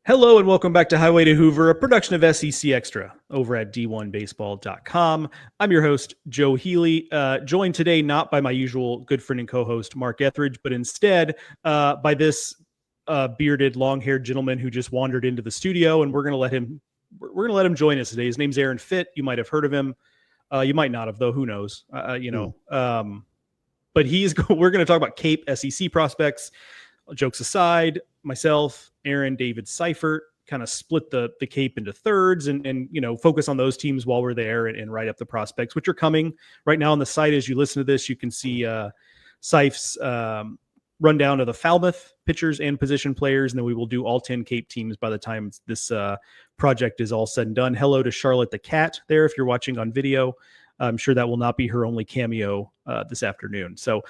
Hello and welcome back to Highway to Hoover, a production of SEC Extra over at D1Baseball.com. I'm your host, Joe Healy, joined today not by my usual good friend and co-host, Mark Etheridge, but instead by this bearded, long-haired gentleman who just wandered into the studio, and we're going to let him join us today. His name's Aaron Fitt. You might have heard of him. You might not have, though. Who knows? But we're going to talk about Cape SEC prospects. Jokes aside, myself, Aaron, David Seifert kind of split the Cape into thirds and focus on those teams while we're there and write up the prospects, which are coming right now on the site. As you listen to this, you can see Seif's rundown of the Falmouth pitchers and position players, and then we will do all 10 Cape teams by the time this project is all said and done. Hello to Charlotte the cat there if you're watching on video. I'm sure that will not be her only cameo this afternoon. So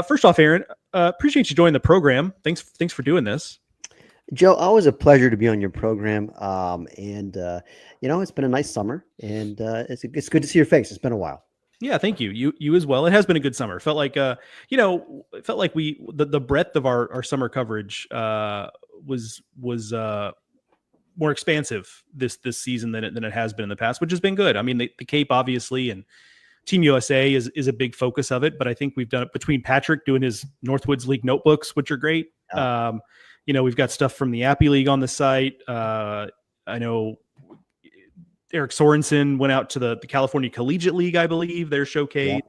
first off, Aaron, appreciate you joining the program. Thanks for doing this. Joe, always a pleasure to be on your program. It's been a nice summer, and it's good to see your face. It's been a while. Yeah, thank you. You as well. It has been a good summer. It felt like the breadth of our summer coverage was more expansive this season than it has been in the past, which has been good. I mean, the Cape obviously and Team USA is a big focus of it, but I think we've done it between Patrick doing his Northwoods League notebooks, which are great. We've got stuff from the Appy League on the site. I know Eric Sorensen went out to the California Collegiate League, I believe, their showcase.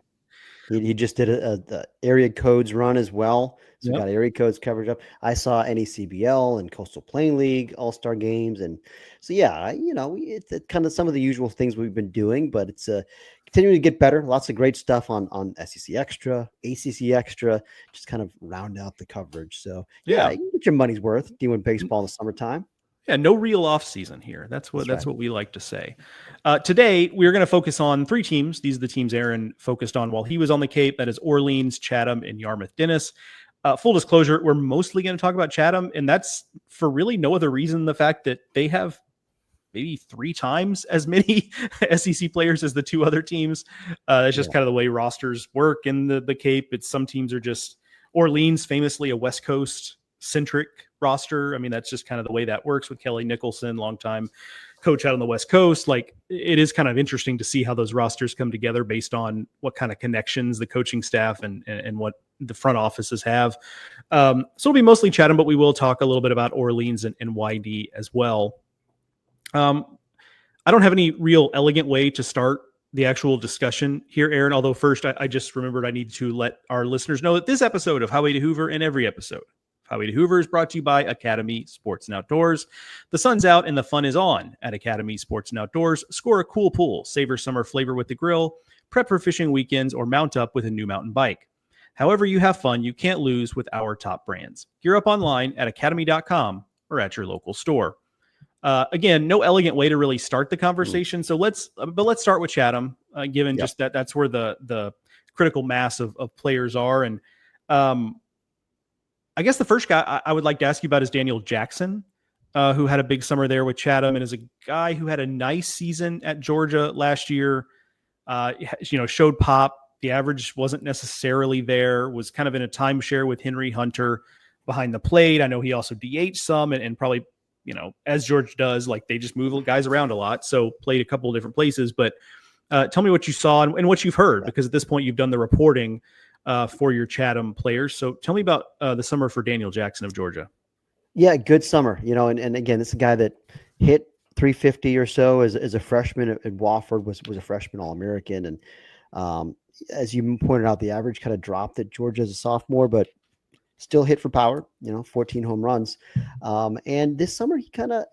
Yeah. He just did the area codes run as well. So we got area codes coverage up. I saw CCBL and Coastal Plain League All-Star games. And so, it's kind of some of the usual things we've been doing, but it's continuing to get better. Lots of great stuff on SEC Extra, ACC Extra, just kind of round out the coverage. So, you can get your money's worth doing baseball in the summertime. Yeah, no real off season here. That's what we like to say. Today, we're going to focus on three teams. These are the teams Aaron focused on while he was on the Cape. That is Orleans, Chatham, and Yarmouth-Dennis. Full disclosure, we're mostly going to talk about Chatham, and that's for really no other reason the fact that they have maybe 3 times as many SEC players as the two other teams. That's just kind of the way rosters work in the Cape. It's some teams are just Orleans, famously a West Coast centric roster. I mean, that's just kind of the way that works with Kelly Nicholson, longtime coach out on the West Coast. Like, it is kind of interesting to see how those rosters come together based on what kind of connections the coaching staff and what the front offices have. So it'll be mostly Chatham, but we will talk a little bit about Orleans and YD as well. I don't have any real elegant way to start the actual discussion here, Aaron, although first I just remembered I need to let our listeners know that this episode of Highway to Hoover and every episode Highway to Hoover is brought to you by Academy Sports and Outdoors. The sun's out and the fun is on at Academy Sports and Outdoors. Score a cool pool, savor summer flavor with the grill, prep for fishing weekends, or mount up with a new mountain bike. However you have fun, you can't lose with our top brands. Gear up online at academy.com or at your local store. Again, no elegant way to really start the conversation. So let's start with Chatham, given just that's where the critical mass of players are. And I guess the first guy I would like to ask you about is Daniel Jackson, who had a big summer there with Chatham and is a guy who had a nice season at Georgia last year. Showed pop. The average wasn't necessarily there, was kind of in a timeshare with Henry Hunter behind the plate. I know he also DH'd some and probably, as George does, like they just move guys around a lot. So played a couple of different places, but tell me what you saw and what you've heard, because at this point you've done the reporting for your Chatham players. So tell me about the summer for Daniel Jackson of Georgia. Yeah, good summer, and again, this is a guy that hit 350 or so as a freshman at Wofford, was a freshman All-American. And as you pointed out, the average kind of dropped at Georgia as a sophomore, but still hit for power, 14 home runs. And this summer he kind of,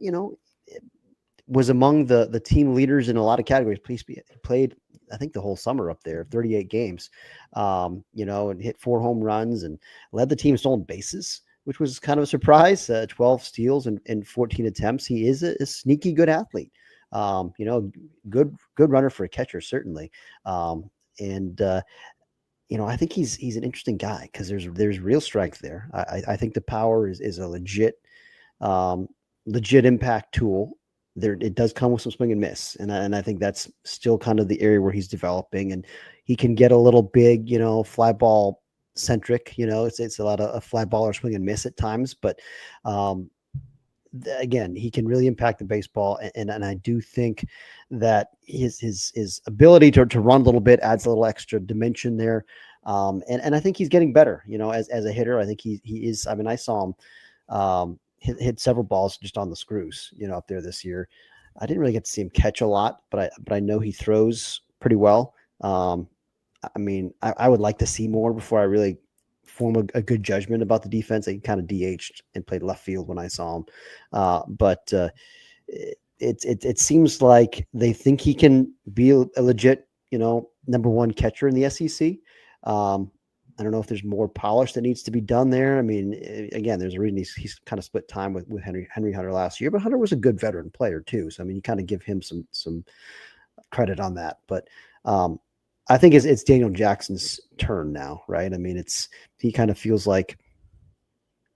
was among the team leaders in a lot of categories. He played, I think, the whole summer up there, 38 games, and hit 4 home runs and led the team in stolen bases, which was kind of a surprise. 12 steals and 14 attempts. He is a sneaky good athlete. Good runner for a catcher, certainly. I think he's an interesting guy because there's real strength there. I think the power is a legit impact tool. It does come with some swing and miss, and I think that's still kind of the area where he's developing, and he can get a little big, fly ball centric. It's a lot of fly ball or swing and miss at times, but again, he can really impact the baseball. And I do think that his ability to run a little bit adds a little extra dimension there. And I think he's getting better, as a hitter. I think he is. I mean, I saw him hit several balls just on the screws, up there this year. I didn't really get to see him catch a lot, but I know he throws pretty well. I mean, I would like to see more before I really form a good judgment about the defense. He kind of DH'd and played left field when I saw him. But it seems like they think he can be a legit, number one catcher in the SEC. I don't know if there's more polish that needs to be done there. I mean, again, there's a reason he's kind of split time with Henry Hunter last year, but Hunter was a good veteran player too. So, I mean, you kind of give him some credit on that, but, I think it's Daniel Jackson's turn now, right? I mean, he kind of feels like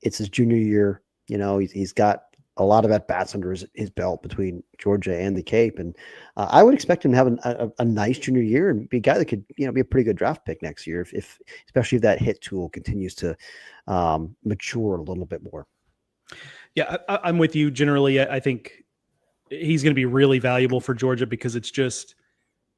it's his junior year. He's got a lot of at-bats under his belt between Georgia and the Cape. And I would expect him to have a nice junior year and be a guy that could, be a pretty good draft pick next year, especially if that hit tool continues to mature a little bit more. Yeah, I'm with you. Generally, I think he's going to be really valuable for Georgia because it's just,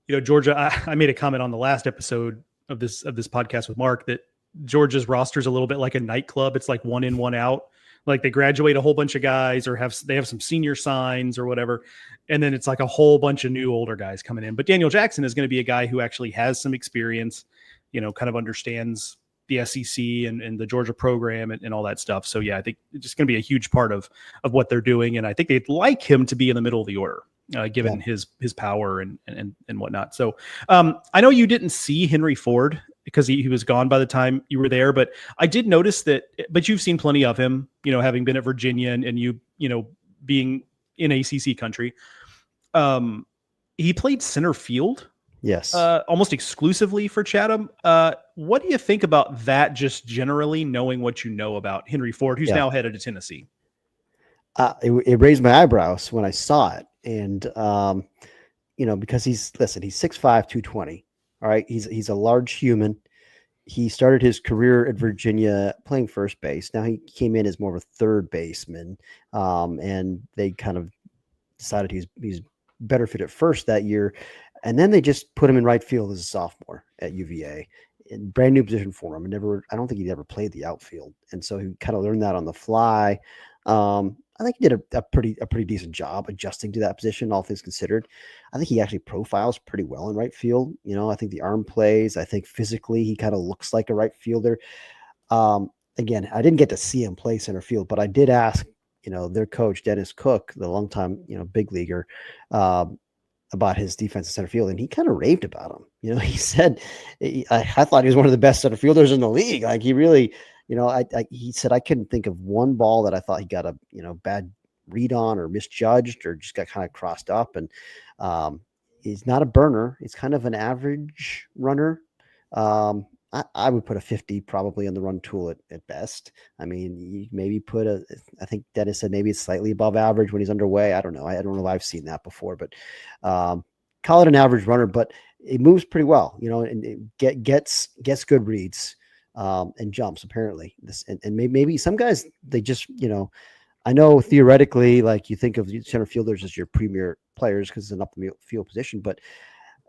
Georgia, I made a comment on the last episode of this podcast with Mark that Georgia's roster is a little bit like a nightclub. It's like one in, one out. Like they graduate a whole bunch of guys or they have some senior signs or whatever. And then it's like a whole bunch of new older guys coming in. But Daniel Jackson is going to be a guy who actually has some experience, kind of understands the SEC and the Georgia program and all that stuff. So yeah, I think it's just going to be a huge part of what they're doing. And I think they'd like him to be in the middle of the order. Given his power and whatnot. So I know you didn't see Henry Ford because he was gone by the time you were there, but I did notice that, but you've seen plenty of him, having been at Virginia and you being in ACC country. He played center field. Yes. Almost exclusively for Chatham. What do you think about that? Just generally knowing what you know about Henry Ford, who's now headed to Tennessee. It raised my eyebrows when I saw it. And, because he's 6'5", 220. All right. He's a large human. He started his career at Virginia playing first base. Now he came in as more of a third baseman. And they kind of decided he's better fit at first that year. And then they just put him in right field as a sophomore at UVA. Brand new position for him. I don't think he'd ever played the outfield. And so he kind of learned that on the fly. I think he did a pretty decent job adjusting to that position, all things considered. I think he actually profiles pretty well in right field. I think the arm plays. I think physically he kind of looks like a right fielder. Again, I didn't get to see him play center field, but I did ask, their coach, Dennis Cook, the longtime, big leaguer, about his defense in center field. And he kind of raved about him. He said, I thought he was one of the best center fielders in the league. Like he really, he said, I couldn't think of one ball that I thought he got a, bad read on or misjudged or just got kind of crossed up. And he's not a burner. He's kind of an average runner. I would put a 50 probably on the run tool at best. I mean, you maybe put I think Dennis said maybe it's slightly above average when he's underway. I don't know. I don't know if I've seen that before, but call it an average runner, but it moves pretty well, and it gets good reads. And jumps apparently and maybe some guys, they just, I know theoretically, like you think of center fielders as your premier players because it's an up the field position, but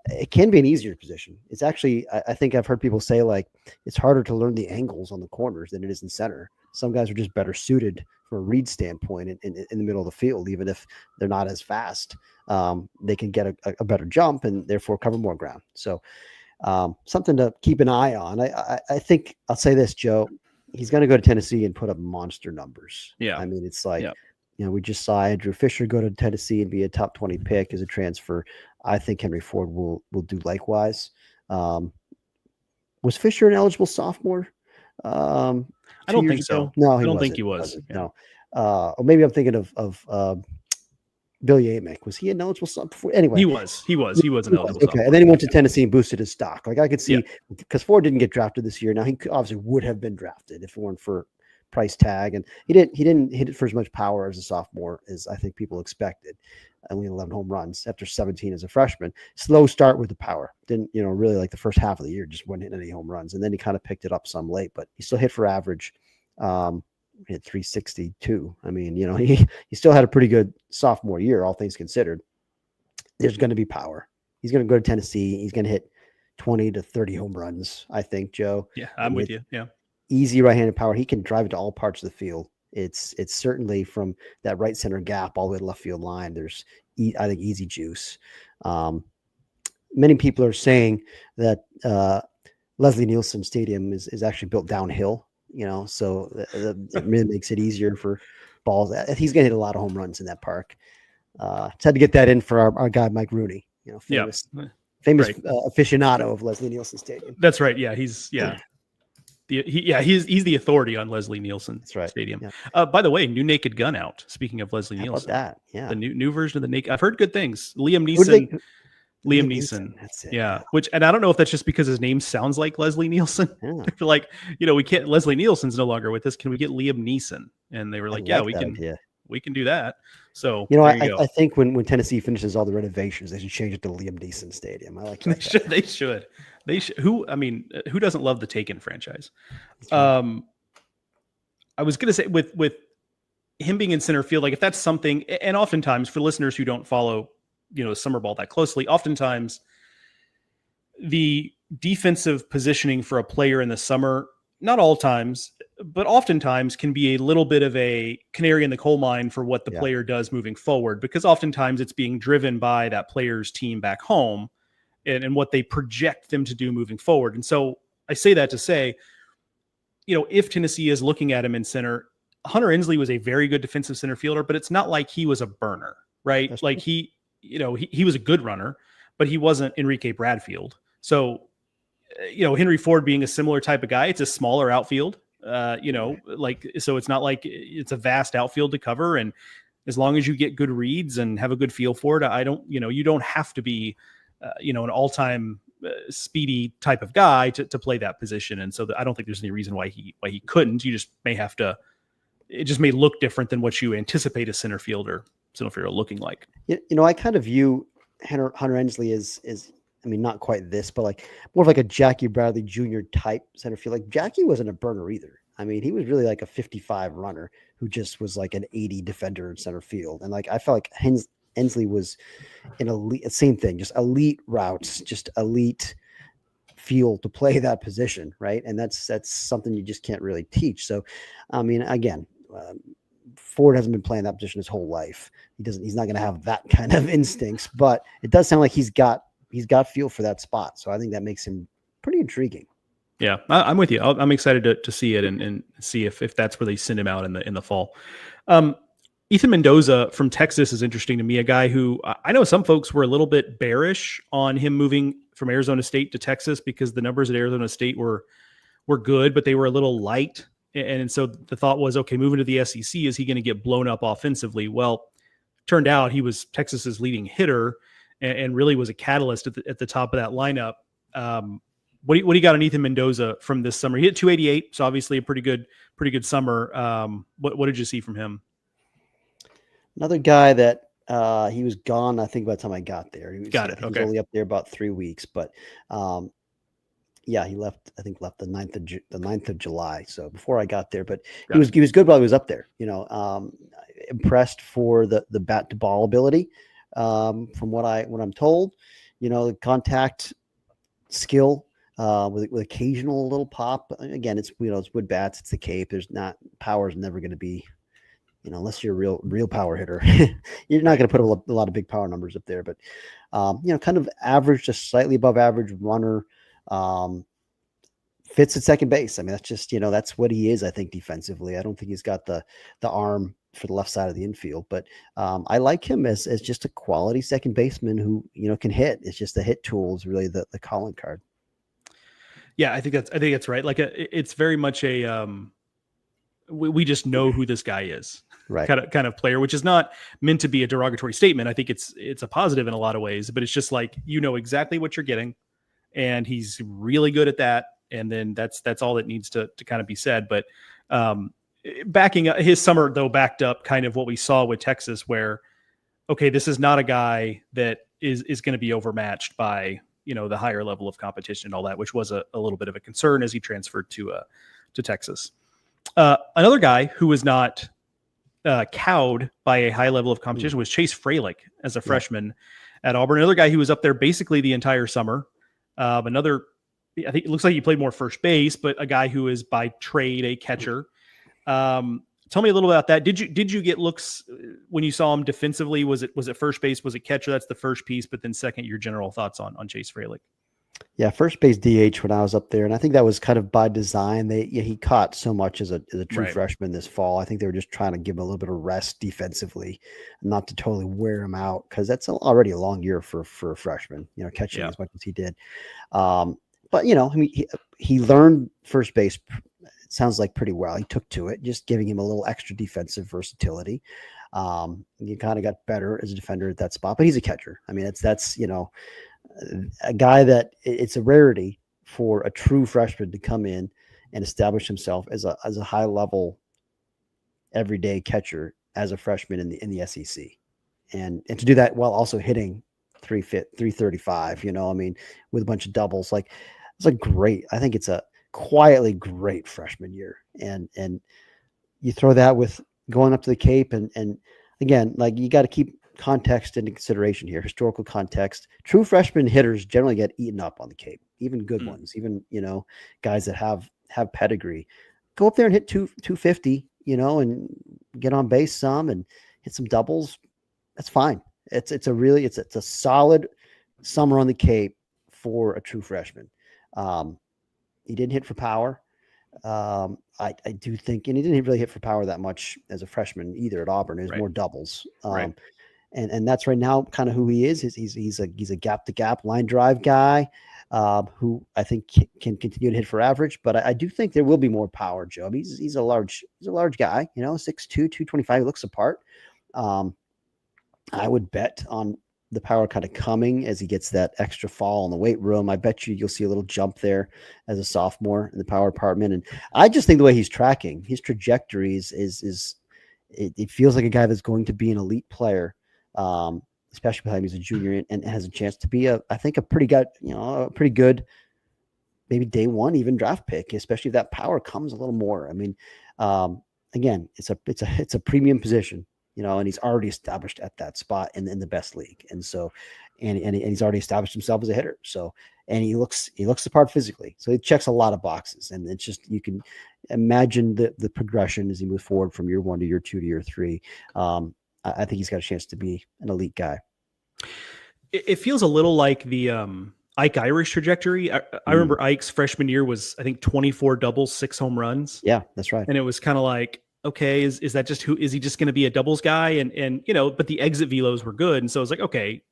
it can be an easier position. It's actually, I think I've heard people say like, it's harder to learn the angles on the corners than it is in center. Some guys are just better suited from a read standpoint in the middle of the field, even if they're not as fast. They can get a better jump and therefore cover more ground. So, something to keep an eye on. I think I'll say this, Joe, he's going to go to Tennessee and put up monster numbers. Yeah. I mean, it's like, we just saw Andrew Fisher go to Tennessee and be a top 20 pick as a transfer. I think Henry Ford will do likewise. Was Fisher an eligible sophomore? I don't think so. No, I don't think he was. No. Or maybe I'm thinking of Billy Amick. Was he an eligible sophomore? Anyway, he was an eligible. Okay, and then he went to Tennessee and boosted his stock. Like I could see, because Ford didn't get drafted this year. Now he obviously would have been drafted if it weren't for price tag, and he didn't hit it for as much power as a sophomore as I think people expected. Only 11 home runs after 17 as a freshman. Slow start with the power. Didn't really like the first half of the year just wasn't hitting any home runs, and then he kind of picked it up some late, but he still hit for average. hit 362. I mean, he still had a pretty good sophomore year, all things considered. There's going to be power. He's going to go to Tennessee. He's going to hit 20 to 30 home runs, I think, Joe. Yeah, I'm with you. Yeah. Easy right-handed power. He can drive it to all parts of the field. It's certainly from that right center gap all the way to left field line. There's, I think, easy juice. Many people are saying that Leslie Nielsen Stadium is actually built downhill, so it really makes it easier for balls. He's going to hit a lot of home runs in that park. Just had to get that in for our guy, Mike Rooney, famous right. Aficionado of Leslie Nielsen Stadium. That's right. Yeah. He's the authority on Leslie Nielsen Stadium. Yeah. By the way, new Naked Gun out. Speaking of Leslie Nielsen, that? Yeah. The new version of the Naked. I've heard good things. Liam Neeson. That's it. Yeah. And I don't know if that's just because his name sounds like Leslie Nielsen. Yeah. They're like, we can't, Leslie Nielsen's no longer with us. Can we get Liam Neeson? And they were like, we can do that. So, I think when Tennessee finishes all the renovations, they should change it to Liam Neeson Stadium. I like that. They should. Who doesn't love the Taken franchise? Right. I was going to say with him being in center field, like if that's something, and oftentimes for listeners who don't follow, summer ball that closely, oftentimes the defensive positioning for a player in the summer, not all times, but oftentimes can be a little bit of a canary in the coal mine for what the player does moving forward, because oftentimes it's being driven by that player's team back home and what they project them to do moving forward. And so I say that to say, if Tennessee is looking at him in center, Hunter Inslee was a very good defensive center fielder, but it's not like he was a burner, right? That's like true. He was a good runner, but he wasn't Enrique Bradfield. So, Henry Ford being a similar type of guy, it's a smaller outfield, so it's not like it's a vast outfield to cover. And as long as you get good reads and have a good feel for it, you don't have to be, an all-time speedy type of guy to play that position. And so I don't think there's any reason why he couldn't. You just may have to, it just may look different than what you anticipate a center fielder looking like. I kind of view Hunter Inslee as not quite this, but like more of like a Jackie Bradley Jr. type center field. Like Jackie wasn't a burner either. He was really like a 55 runner who just was like an 80 defender in center field. And like, I felt like Inslee was an elite, same thing, just elite routes, just elite feel to play that position. Right. And that's something you just can't really teach. So, again, Ford hasn't been playing that position his whole life. He's not going to have that kind of instincts, but it does sound like he's got feel for that spot. So I think that makes him pretty intriguing. Yeah, I'm with you. I'm excited to see it and see if that's where they send him out in the fall. Ethan Mendoza from Texas is interesting to me, a guy who I know some folks were a little bit bearish on him moving from Arizona State to Texas because the numbers at Arizona State were good, but they were a little light. And so the thought was, okay, moving to the SEC, is he going to get blown up offensively? Well, turned out he was Texas's leading hitter and really was a catalyst at the top of that lineup. What do you got on Ethan Mendoza from this summer? He hit 288, so obviously a pretty good summer. What did you see from him? Another guy that he was gone, I think, by the time I got there. He was only up there about 3 weeks, but he left. I think left the 9th of July. So before I got there, but he was good while he was up there. Impressed for the bat to ball ability. From what I'm told, the contact skill with occasional little pop. Again, it's wood bats. It's the Cape. Power is never going to be. Unless you're a real power hitter, you're not going to put a lot of big power numbers up there, but, kind of average, just slightly above average runner, fits at second base. That's just, that's what he is. I think defensively, I don't think he's got the arm for the left side of the infield, but I like him as just a quality second baseman who, can hit. It's just the hit tool is really the calling card. Yeah, I think that's right. Like it's very much a, we just know who this guy is, right? Kind of player, which is not meant to be a derogatory statement. I think it's a positive in a lot of ways, but it's just like, exactly what you're getting, and he's really good at that. And then that's all that needs to kind of be said. But backing up his summer though, backed up kind of what we saw with Texas, where, okay, this is not a guy that is going to be overmatched by, the higher level of competition and all that, which was a little bit of a concern as he transferred to Texas. Another guy who was not cowed by a high level of competition was Chase Fralick as a freshman at Auburn. Another guy who was up there basically the entire summer. I think it looks like he played more first base, but a guy who is by trade a catcher. Tell me a little about that. Did you get looks when you saw him defensively? Was it first base? Was it catcher? That's the first piece. But then second, your general thoughts on Chase Fralick. Yeah, first base DH when I was up there, and I think that was kind of by design. He caught so much as a true freshman this fall. I think they were just trying to give him a little bit of rest defensively, not to totally wear him out, because that's already a long year for a freshman. Catching as much as he did. But he learned first base. It sounds like pretty well. He took to it, just giving him a little extra defensive versatility. He kind of got better as a defender at that spot, but he's a catcher. I mean, that's a guy that it's a rarity for a true freshman to come in and establish himself as a high level everyday catcher as a freshman in the SEC, and to do that while also hitting 335, with a bunch of doubles. Like, it's I think it's a quietly great freshman year. And you throw that with going up to the Cape and again, like, you got to keep context into consideration here, historical context. True freshman hitters generally get eaten up on the Cape, even good ones, even, guys that have pedigree. Go up there and hit 250, and get on base some and hit some doubles. That's fine. It's a solid summer on the Cape for a true freshman. He didn't hit for power. I do think, and he didn't really hit for power that much as a freshman either at Auburn. It was more doubles. And that's right now kind of who he is. He's a gap to gap line drive guy who I think can continue to hit for average. But I do think there will be more power, Joe. I mean, he's a large guy, 6'2", 225. He looks the part. I would bet on the power kind of coming as he gets that extra fall in the weight room. I bet you'll see a little jump there as a sophomore in the power department. And I just think the way he's tracking, his trajectories it feels like a guy that's going to be an elite player, especially by the time he's a junior and has a chance to be a pretty good, maybe day one, even draft pick, especially if that power comes a little more. I mean, again, it's a premium position. And he's already established at that spot in the best league. And so, and he's already established himself as a hitter. So, and he looks the part physically. So he checks a lot of boxes. And it's just, you can imagine the progression as he moves forward from year 1 to year 2 to year 3. I think he's got a chance to be an elite guy. It feels a little like the Ike Irish trajectory. I remember Ike's freshman year was, I think, 24 doubles, 6 home runs. Yeah, that's right. And it was kind of like, okay, is that just is he just going to be a doubles guy? And but the exit velos were good. And so it's like, okay,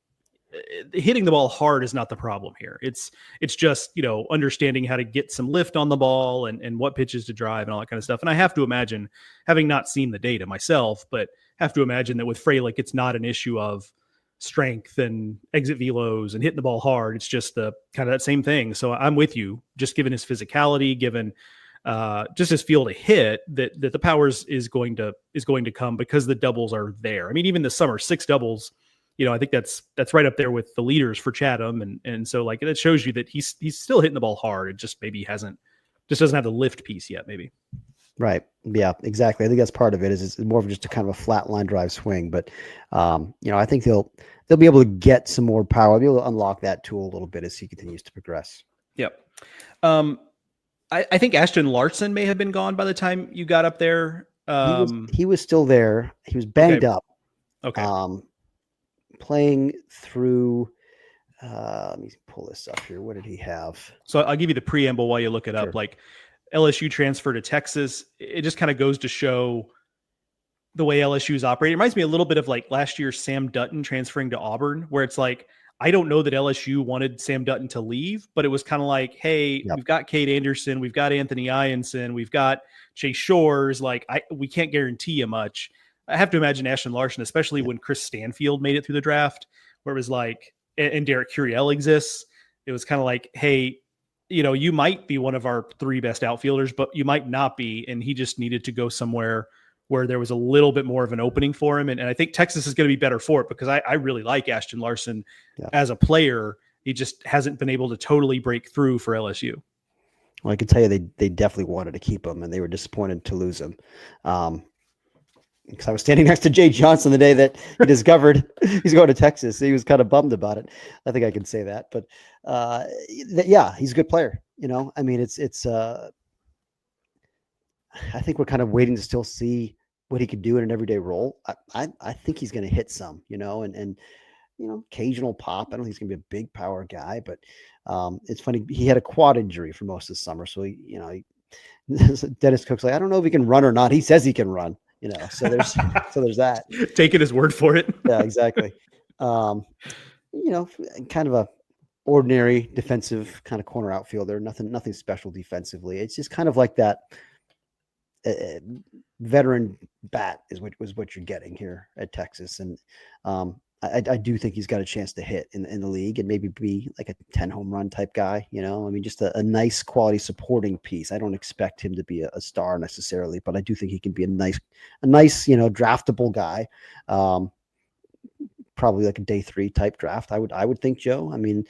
hitting the ball hard is not the problem here. It's just, understanding how to get some lift on the ball and what pitches to drive and all that kind of stuff. And I have to imagine, having not seen the data myself, but have to imagine that with Fralick, it's not an issue of strength and exit velos and hitting the ball hard. It's just the kind of that same thing. So I'm with you, just given his physicality, given just his feel to hit, that the powers is going to come because the doubles are there. I mean, even the summer 6 doubles, I think that's right up there with the leaders for Chatham. And so, like, that shows you that he's still hitting the ball hard. It just maybe doesn't have the lift piece yet, maybe. Right. Yeah, exactly. I think that's part of it. Is more of just a kind of a flat line drive swing, but I think they'll be able to get some more power. They'll be able to unlock that tool a little bit as he continues to progress. Yep. I think Ashton Larson may have been gone by the time you got up there. He was still there. He was banged up. Okay. Playing through. Let me pull this up here. What did he have? So I'll give you the preamble while you look it up. Like, LSU transfer to Texas. It just kind of goes to show the way LSU's operating. It reminds me a little bit of like last year's Sam Dutton transferring to Auburn, where it's like, I don't know that LSU wanted Sam Dutton to leave, but it was kind of like, hey, we've got Cade Anderson, we've got Anthony Ianson, we've got Chase Shores. Like, we can't guarantee you much. I have to imagine Ashton Larson, especially when Chris Stanfield made it through the draft, where it was like, and Derek Curiel exists. It was kind of like, hey, you might be one of our 3 best outfielders, but you might not be. And he just needed to go somewhere where there was a little bit more of an opening for him. And I think Texas is going to be better for it, because I really like Ashton Larson as a player. He just hasn't been able to totally break through for LSU. Well, I can tell you they definitely wanted to keep him, and they were disappointed to lose him. Because I was standing next to Jay Johnson the day that he discovered he's going to Texas. He was kind of bummed about it. I think I can say that. But yeah, he's a good player. I mean, it's. I think we're kind of waiting to still see what he could do in an everyday role. I think he's going to hit some, and occasional pop. I don't think he's going to be a big power guy, but it's funny. He had a quad injury for most of the summer, so Dennis Cook's like, I don't know if he can run or not. He says he can run. So there's that. Taking his word for it. Yeah, exactly. Kind of a ordinary defensive kind of corner outfielder. Nothing special defensively. It's just kind of like that veteran bat is what you're getting here at Texas, and I do think he's got a chance to hit in the league and maybe be like a 10 home run type guy. I mean, just a nice quality supporting piece. I don't expect him to be a star necessarily, but I do think he can be a nice, draftable guy. Probably like a day 3 type draft. I would think, Joe. I mean,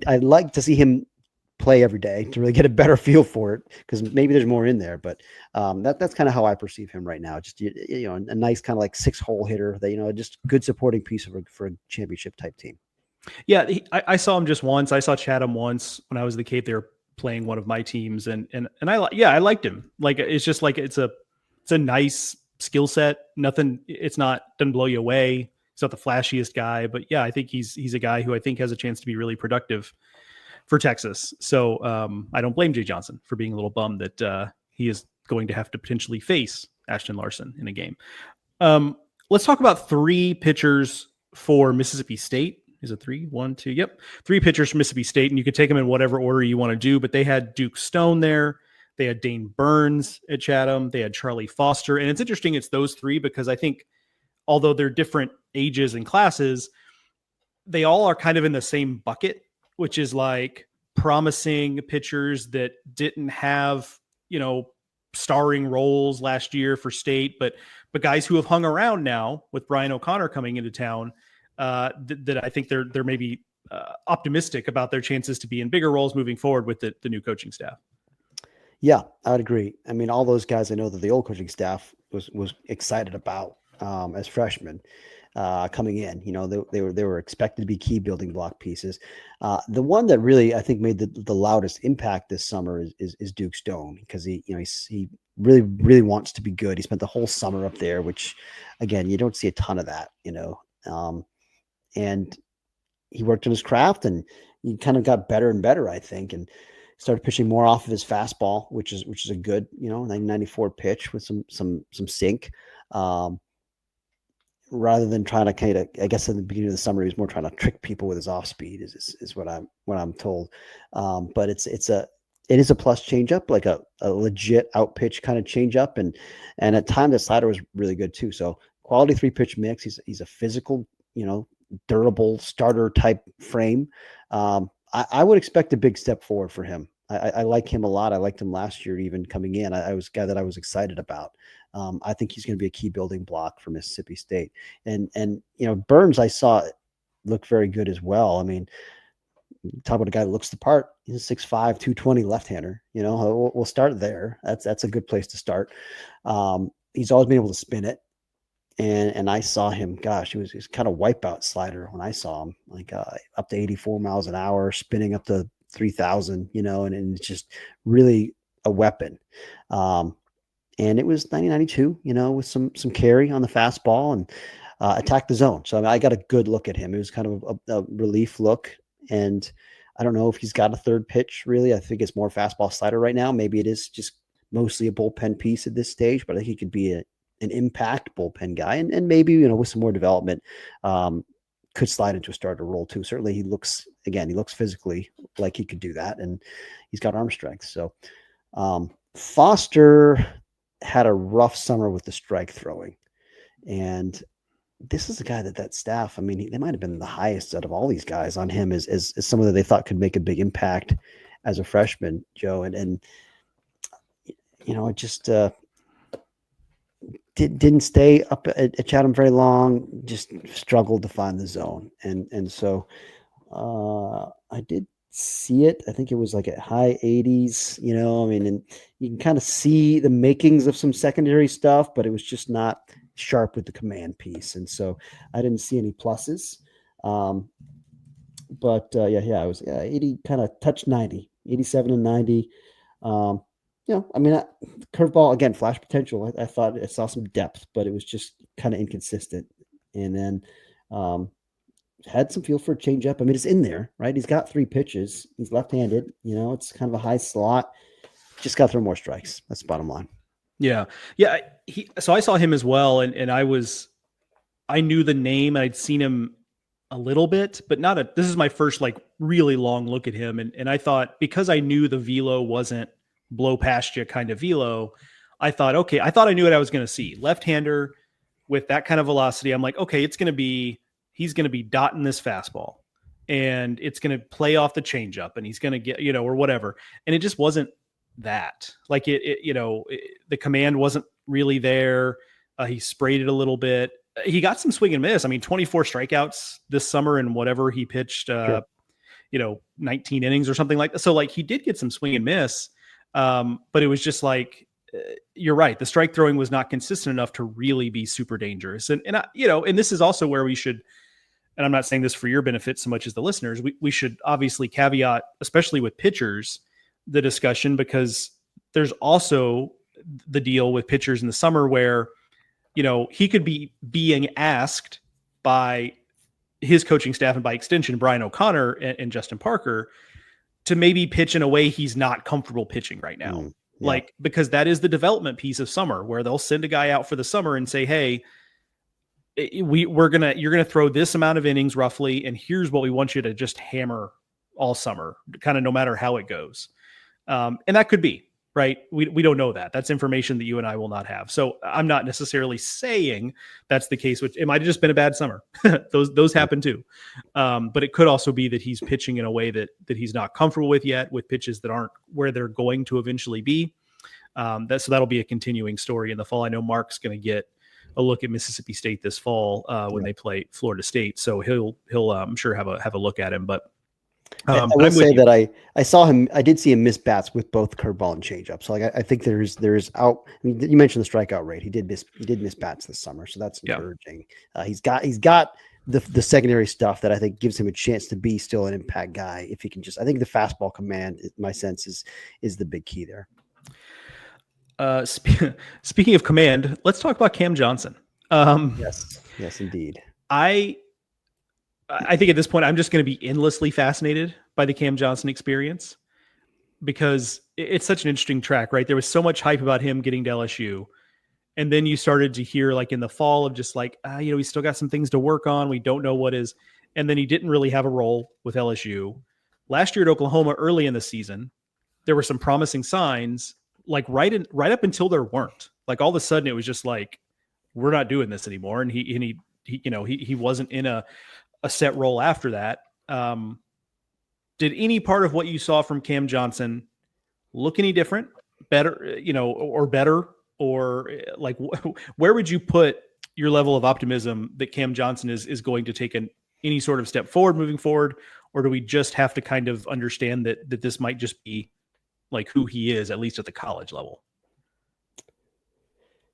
I'd like to see him play every day to really get a better feel for it, because maybe there's more in there, but that's kind of how I perceive him right now. Just a nice kind of like 6-hole hitter that just good supporting piece for a championship type team. Yeah, I saw him just once. I saw Chatham once when I was at the Cape. They were playing one of my teams, and I liked him. Like, it's just like it's a nice skill set. Nothing. Doesn't blow you away. He's not the flashiest guy, but yeah, I think he's a guy who I think has a chance to be really productive for Texas. So I don't blame Jay Johnson for being a little bummed that he is going to have to potentially face Ashton Larson in a game. Let's talk about 3 pitchers for Mississippi State. Is it 3? 1, 2. Yep. 3 pitchers from Mississippi State, and you could take them in whatever order you want to do, but they had Duke Stone there. They had Dane Burns at Chatham. They had Charlie Foster. And it's interesting it's those 3 because I think although they're different ages and classes, they all are kind of in the same bucket, which is like promising pitchers that didn't have, starring roles last year for State, but guys who have hung around now with Brian O'Connor coming into town, that I think they're maybe optimistic about their chances to be in bigger roles moving forward with the new coaching staff. Yeah, I would agree. I mean, all those guys I know that the old coaching staff was excited about as freshmen. Coming in, they were expected to be key building block pieces. The one that really I think made the loudest impact this summer is Duke Stone, because he really, really wants to be good. He spent the whole summer up there, which again, you don't see a ton of that, and he worked on his craft and he kind of got better and better, I think, and started pitching more off of his fastball, which is a good, 1994 pitch with some sink. Rather than trying to kind of, I guess in the beginning of the summer, he was more trying to trick people with his off speed is what I'm told. But it is a plus changeup, like a legit out pitch kind of changeup. And at times the slider was really good too. So quality 3-pitch mix. He's a physical, durable starter type frame. I would expect a big step forward for him. I like him a lot. I liked him last year, even coming in. I was a guy that I was excited about. I think he's going to be a key building block for Mississippi State. And Burns, I saw look very good as well. I mean, talk about a guy that looks the part. He's a 6'5", 220 left-hander. We'll start there. That's a good place to start. He's always been able to spin it. And I saw him, gosh, he was kind of wipeout slider when I saw him, like up to 84 miles an hour, spinning up to 3,000, and it's just really a weapon. And it was 90-92, with some carry on the fastball and attack the zone. So I got a good look at him. It was kind of a relief look. And I don't know if he's got a third pitch, really. I think it's more fastball slider right now. Maybe it is just mostly a bullpen piece at this stage, but I think he could be an impact bullpen guy. And maybe, with some more development, could slide into a starter role too. Certainly he looks physically like he could do that. And he's got arm strength. So Foster had a rough summer with the strike throwing. And this is a guy that staff, I mean, they might have been the highest out of all these guys on him as someone that they thought could make a big impact as a freshman, Joe. And it just didn't stay up at Chatham very long, just struggled to find the zone. And so I did see it. I think it was like at high 80s, you know, I mean, and you can kind of see the makings of some secondary stuff, but it was just not sharp with the command piece. And so I didn't see any pluses. But it was 80, kind of touched 90, 87 and 90. I mean, curveball, again, flash potential. I thought I saw some depth, but it was just kind of inconsistent. And then had some feel for a changeup. I mean, it's in there, right? He's got 3 pitches. He's left-handed. You know, it's kind of a high slot. Just got to throw more strikes. That's the bottom line. Yeah. So I saw him as well, and I knew the name, and I'd seen him a little bit, but this is my first like really long look at him. And I thought, because I knew the velo wasn't blow past you kind of velo, I thought I knew what I was going to see. Left-hander with that kind of velocity. I'm like, okay, he's going to be dotting this fastball, and it's going to play off the changeup, and he's going to get, or whatever. And it just wasn't that. Like the command wasn't really there. He sprayed it a little bit. He got some swing and miss. I mean, 24 strikeouts this summer, and whatever he pitched, sure. 19 innings or something like that. So like he did get some swing and miss. But it was just like, you're right. The strike throwing was not consistent enough to really be super dangerous. And this is also where we should, and I'm not saying this for your benefit so much as the listeners, we should obviously caveat, especially with pitchers, the discussion, because there's also the deal with pitchers in the summer where, he could be being asked by his coaching staff and by extension, Brian O'Connor and Justin Parker, to maybe pitch in a way he's not comfortable pitching right now. Like, because that is the development piece of summer, where they'll send a guy out for the summer and say, hey, you're going to throw this amount of innings roughly, and here's what we want you to just hammer all summer, kind of no matter how it goes. And that could be, right? We don't know that. That's information that you and I will not have. So I'm not necessarily saying that's the case, which it might have just been a bad summer. those happen too. But it could also be that he's pitching in a way that he's not comfortable with yet, with pitches that aren't where they're going to eventually be. So that'll be a continuing story in the fall. I know Mark's going to get a look at Mississippi State this fall when they play Florida State. So he'll I'm sure have a look at him, but I will say that I saw him. I did see him miss bats with both curveball and changeup. So I think there's out. I mean, you mentioned the strikeout rate. He did miss bats this summer, so that's encouraging. He's got the secondary stuff that I think gives him a chance to be still an impact guy if he can just. I think the fastball command, my sense is the big key there. Speaking of command, let's talk about Cam Johnson. Yes, indeed. I think at this point, I'm just going to be endlessly fascinated by the Cam Johnson experience, because it's such an interesting track, right? There was so much hype about him getting to LSU. And then you started to hear, like in the fall, of just like, he's still got some things to work on. We don't know what is. And then he didn't really have a role with LSU. Last year at Oklahoma, early in the season, there were some promising signs, like right up until there weren't. Like all of a sudden it was just like, we're not doing this anymore. And he wasn't in a set role after that. Did any part of what you saw from Cam Johnson look any different, better, or better, or like where would you put your level of optimism that Cam Johnson is going to take any sort of step forward moving forward? Or do we just have to kind of understand that this might just be like who he is, at least at the college level?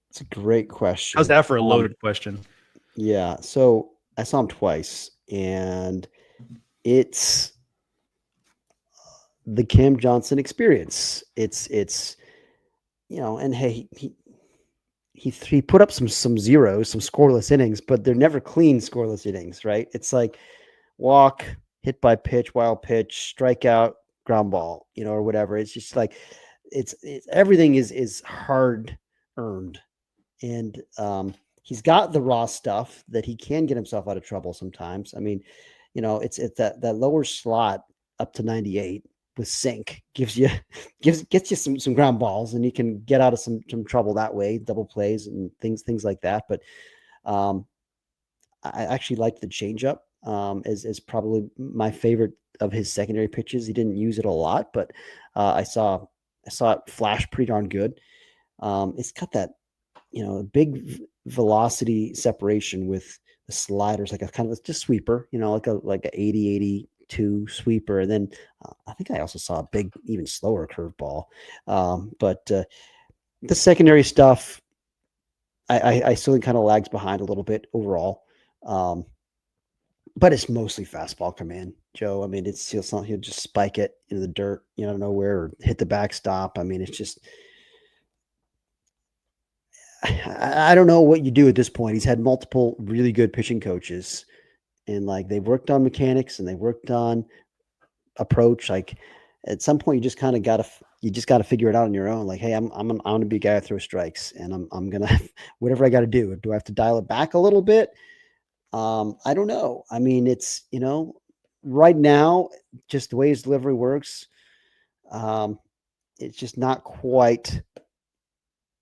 It's a great question. How's that for a loaded question? Yeah. So I saw him twice, and it's the Cam Johnson experience. It's and hey, he put up some zeros, some scoreless innings, but they're never clean scoreless innings, right? It's like walk, hit by pitch, wild pitch, strikeout, ground ball, or whatever. It's just like it's everything is hard earned, and he's got the raw stuff that he can get himself out of trouble sometimes. I mean, it's that lower slot up to 98 with sink gets you some ground balls, and you can get out of some trouble that way, double plays and things like that. But I actually liked the changeup as probably my favorite of his secondary pitches. He didn't use it a lot, but I saw it flash pretty darn good. It's got that big velocity separation with the sliders, like a kind of just sweeper, like a 80 2 sweeper. And then I think I also saw a big, even slower curveball. But the secondary stuff, I still think kind of lags behind a little bit overall. But it's mostly fastball command, Joe. I mean, he'll just spike it into the dirt, out of nowhere, or hit the backstop. I mean, it's just, I don't know what you do at this point. He's had multiple really good pitching coaches, and like they've worked on mechanics and they worked on approach. Like at some point, you just kind of got to figure it out on your own. Like, hey, I'm gonna be a guy that throws strikes, and I'm gonna whatever I got to do. Do I have to dial it back a little bit? I don't know. I mean, it's, right now, just the way his delivery works, it's just not quite,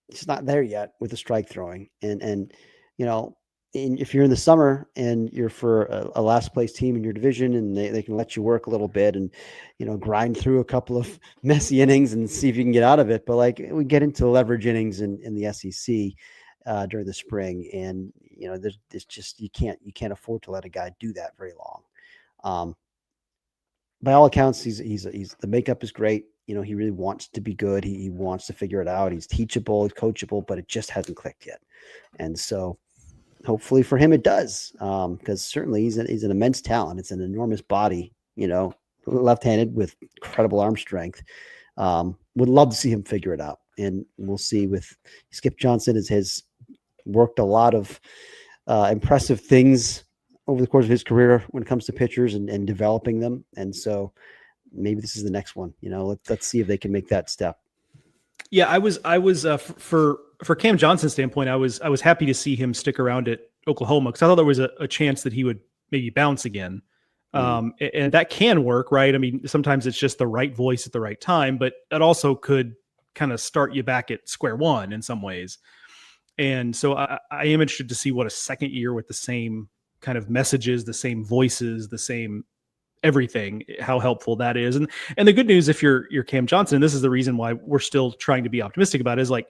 it's not there yet with the strike throwing. And if you're in the summer and you're for a last place team in your division, and they can let you work a little bit and, grind through a couple of messy innings and see if you can get out of it. But like we get into leverage innings in the SEC during the spring, and there's just you can't afford to let a guy do that very long. By all accounts, he's the makeup is great. He really wants to be good. He wants to figure it out. He's teachable, he's coachable, but it just hasn't clicked yet. And so hopefully for him it does, because certainly he's an immense talent. It's an enormous body, left-handed with incredible arm strength. Would love to see him figure it out, and we'll see. With Skip Johnson has worked a lot of impressive things over the course of his career when it comes to pitchers and developing them. And so maybe this is the next one. Let's see if they can make that step. Yeah, I was for Cam Johnson's standpoint, I was happy to see him stick around at Oklahoma, because I thought there was a chance that he would maybe bounce again. And that can work, right? I mean, sometimes it's just the right voice at the right time, but it also could kind of start you back at square one in some ways. And so I am interested to see what a second year with the same kind of messages, the same voices, the same everything, how helpful that is. And the good news, if you're Cam Johnson, and this is the reason why we're still trying to be optimistic about it, is like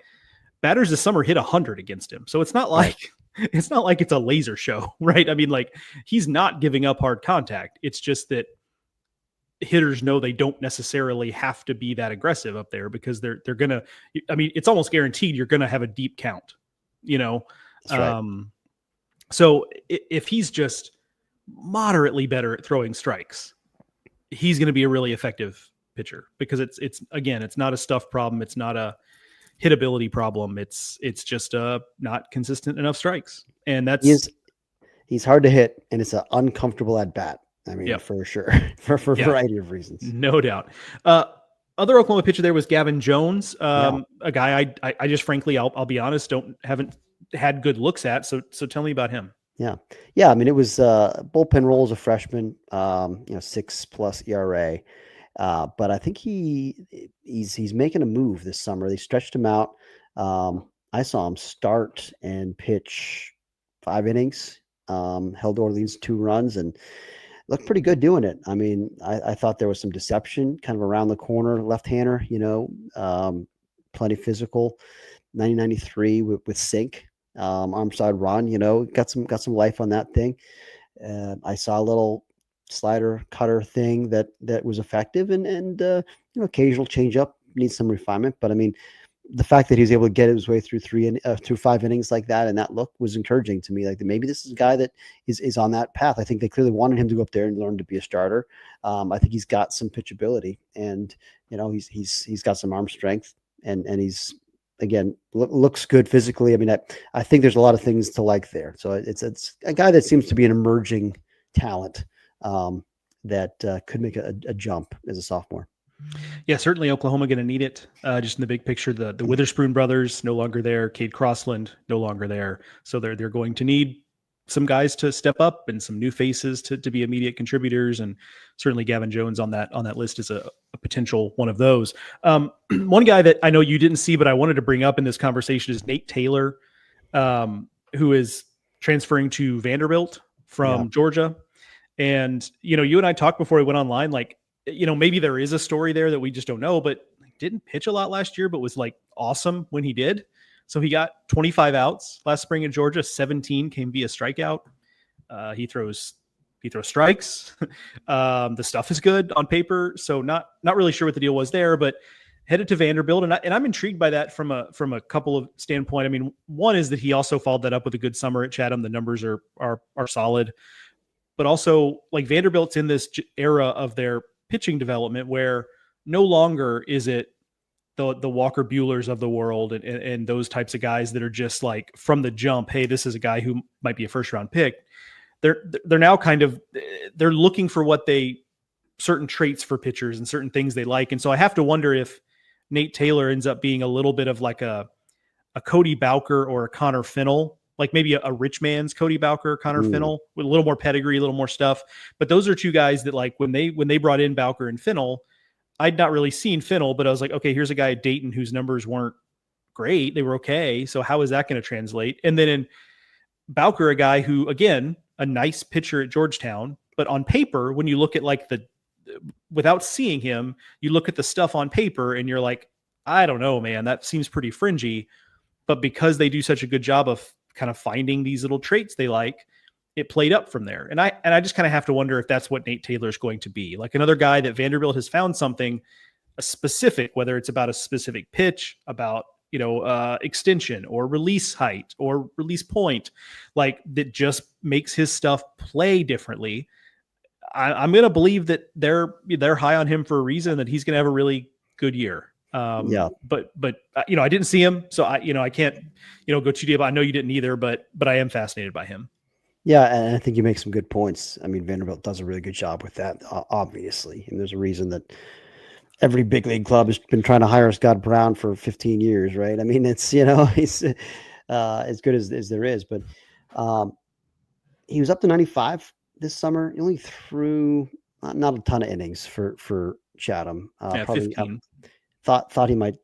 batters this summer hit 100 against him. So it's not like it's a laser show, right? I mean, like he's not giving up hard contact. It's just that hitters know they don't necessarily have to be that aggressive up there, because they're gonna, I mean, it's almost guaranteed you're gonna have a deep count, That's right. So if he's just moderately better at throwing strikes, he's going to be a really effective pitcher, because it's again, it's not a stuff problem. It's not a hitability problem. It's just not consistent enough strikes. And he's hard to hit, and it's an uncomfortable at bat. I mean, for sure, for a variety of reasons. No doubt. Other Oklahoma pitcher there was Gavyn Jones, a guy I just frankly, I'll be honest, haven't had good looks at. So tell me about him. Yeah. I mean, it was bullpen role as a freshman, 6+ ERA. But I think he's making a move this summer. They stretched him out. I saw him start and pitch 5 innings, held Orleans 2 runs, and looked pretty good doing it. I mean, I thought there was some deception kind of around the corner, left-hander, plenty physical, 90-93 with sink, arm side run, got some life on that thing. I saw a little slider cutter thing that was effective, and occasional change up needs some refinement. But I mean, the fact that he was able to get his way through 5 innings like that, and that look was encouraging to me. Like maybe this is a guy that is on that path. I think they clearly wanted him to go up there and learn to be a starter. I think he's got some pitchability, and he's got some arm strength, and he's, again, looks good physically. I mean, I think there's a lot of things to like there. So it's a guy that seems to be an emerging talent that could make a jump as a sophomore. Yeah, certainly Oklahoma going to need it. Just in the big picture, the Witherspoon brothers no longer there. Cade Crossland no longer there. So they're going to need some guys to step up and some new faces to be immediate contributors. And certainly Gavyn Jones on that list is a potential one of those. One guy that I know you didn't see, but I wanted to bring up in this conversation is Nate Taylor, who is transferring to Vanderbilt from Georgia. And, you and I talked before we went online, like, maybe there is a story there that we just don't know, but didn't pitch a lot last year, but was like awesome when he did. So he got 25 outs last spring in Georgia. 17 came via strikeout. He He throws strikes. The stuff is good on paper. So not really sure what the deal was there, but headed to Vanderbilt. And I'm intrigued by that from a couple of standpoint. I mean, one is that he also followed that up with a good summer at Chatham. The numbers are solid, but also like Vanderbilt's in this era of their pitching development where no longer is it the Walker Buehlers of the world and those types of guys that are just like from the jump, hey, this is a guy who might be a first round pick. They're now kind of, they're looking for certain traits for pitchers and certain things they like. And so I have to wonder if Nate Taylor ends up being a little bit of like a Cody Bowker or a Connor Fennell, like maybe a rich man's Cody Bowker, Connor Fennell with a little more pedigree, a little more stuff. But those are two guys that like when they brought in Bowker and Fennell, I'd not really seen Fennell, but I was like, okay, here's a guy at Dayton whose numbers weren't great. They were okay. So how is that going to translate? And then in Bowker, a guy who, again, a nice pitcher at Georgetown, but on paper, when you look at like without seeing him, you look at the stuff on paper and you're like, I don't know, man, that seems pretty fringy. But because they do such a good job of kind of finding these little traits they like, it played up from there. And I just kind of have to wonder if that's what Nate Taylor is going to be. Like another guy that Vanderbilt has found something specific, whether it's about a specific pitch, about, extension or release height or release point, like that just makes his stuff play differently. I'm going to believe that they're high on him for a reason, that he's going to have a really good year. But I didn't see him, so I can't, go too deep. I know you didn't either, but I am fascinated by him. Yeah, and I think you make some good points. I mean, Vanderbilt does a really good job with that, obviously. And there's a reason that every big league club has been trying to hire Scott Brown for 15 years, right? I mean, it's, he's as good as there is. But he was up to 95 this summer. He only threw not a ton of innings for Chatham. Probably 15. Thought he might,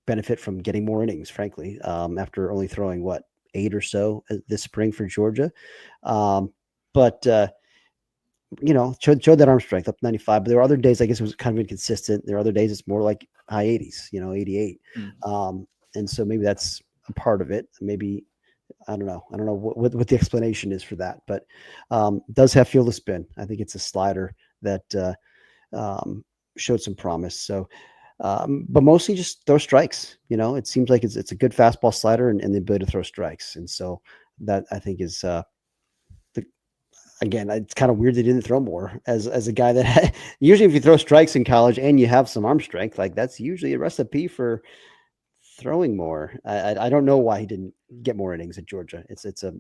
benefit from getting more innings, frankly, after only throwing, 8 or so this spring for Georgia. But showed that arm strength up 95. But there were other days, I guess it was kind of inconsistent. There are other days it's more like high 80s, 88. And so maybe that's a part of it. Maybe, I don't know what the explanation is for that, but does have field of spin. I think it's a slider that showed some promise. So, but mostly just throw strikes. It seems like it's a good fastball slider and the ability to throw strikes. And so that I think is again, it's kind of weird they didn't throw more as a guy that usually if you throw strikes in college and you have some arm strength, like that's usually a recipe for throwing more. I don't know why he didn't get more innings at Georgia. It's a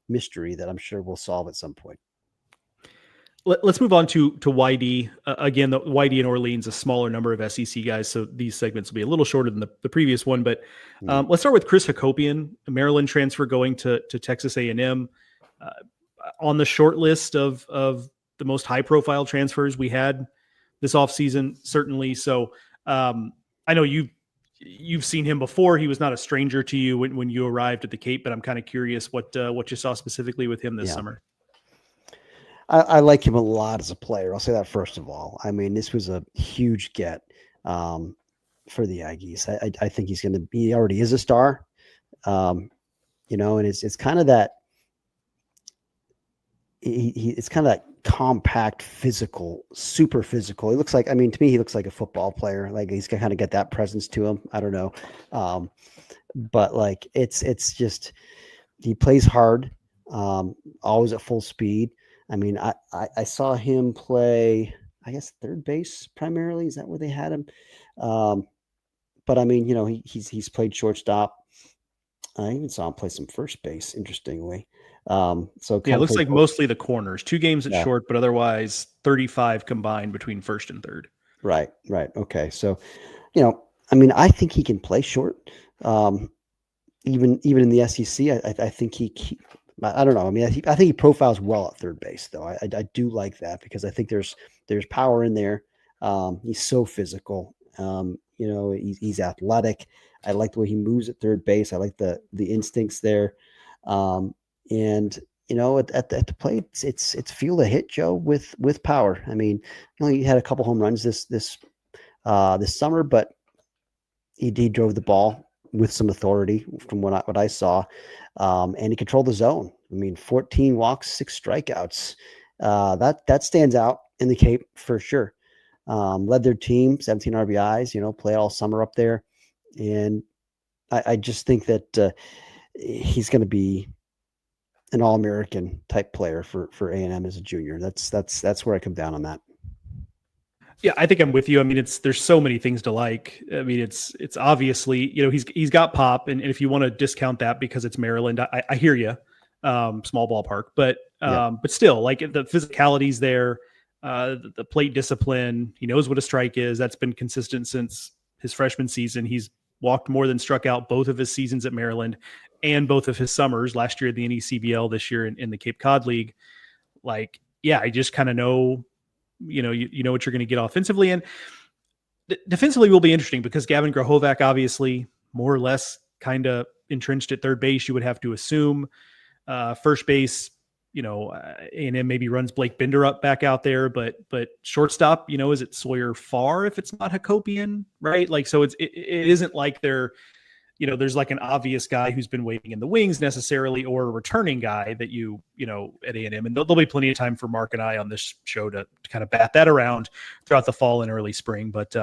mystery that I'm sure we'll solve at some point. Let's move on to YD. Again, the YD in Orleans, a smaller number of SEC guys, so these segments will be a little shorter than the previous one. But let's start with Chris Hacopian, a Maryland transfer going to Texas A&M. On the short list of the most high-profile transfers we had this offseason, certainly. So I know you've seen him before. He was not a stranger to you when you arrived at the Cape, but I'm kind of curious what you saw specifically with him this summer. I like him a lot as a player. I'll say that first of all. I mean, this was a huge get for the Aggies. I think he already is a star, and it's kind of that. It's kind of that compact, physical, super physical. He looks like, to me, he looks like a football player. Like he's kind of got that presence to him. I don't know. But like, it's just, he plays hard, always at full speed. I mean, I saw him play, I guess, third base primarily. Is that where they had him? But I mean, he's played shortstop. I even saw him play some first base, interestingly. So it looks like mostly the corners, 2 games at short, but otherwise 35 combined between first and third. Right. Okay. So, I think he can play short. Even in the SEC, I think I don't know. I mean, I think he profiles well at third base, though. I do like that because I think there's power in there. He's so physical. He's athletic. I like the way he moves at third base. I like the instincts there. And at the plate, it's feel a hit, Joe, with power. I mean, he had a couple home runs this summer, but he drove the ball with some authority from what I saw. And he controlled the zone. I mean, 14 walks, 6 strikeouts. that stands out in the Cape for sure. Led their team, 17 RBIs, played all summer up there. And I just think that he's going to be an All-American type player for A&M as a junior. That's where I come down on that. Yeah, I think I'm with you. I mean, there's so many things to like. I mean, it's obviously, he's got pop, and if you want to discount that because it's Maryland, I hear you. Small ballpark, but still, like the physicality's there, the plate discipline. He knows what a strike is. That's been consistent since his freshman season. He's walked more than struck out both of his seasons at Maryland and both of his summers last year at the NECBL, this year in the Cape Cod League. Like, yeah, I just kind of know. You know what you're going to get offensively, and defensively will be interesting because Gavyn Grahovac, obviously more or less kind of entrenched at third base. You would have to assume first base, A&M maybe runs Blake Bender up back out there, but shortstop, is it Sawyer Farr if it's not Hacopian, right? Like, so it isn't like they're, there's like an obvious guy who's been waiting in the wings necessarily, or a returning guy that at A&M, and there'll be plenty of time for Mark and I on this show to kind of bat that around throughout the fall and early spring. But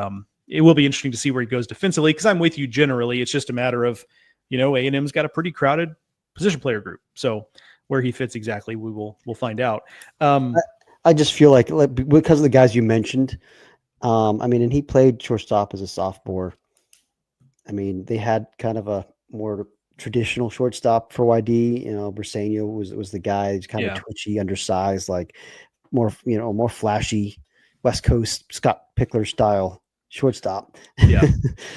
it will be interesting to see where he goes defensively, because I'm with you generally. It's just a matter of, A&M's got a pretty crowded position player group. So where he fits exactly, we'll find out. I just feel like because of the guys you mentioned, and he played shortstop as a sophomore. I mean, they had kind of a more traditional shortstop for YD. Briseño was the guy who's kind of twitchy, undersized, like more flashy West Coast Scott Pickler style shortstop. Yeah.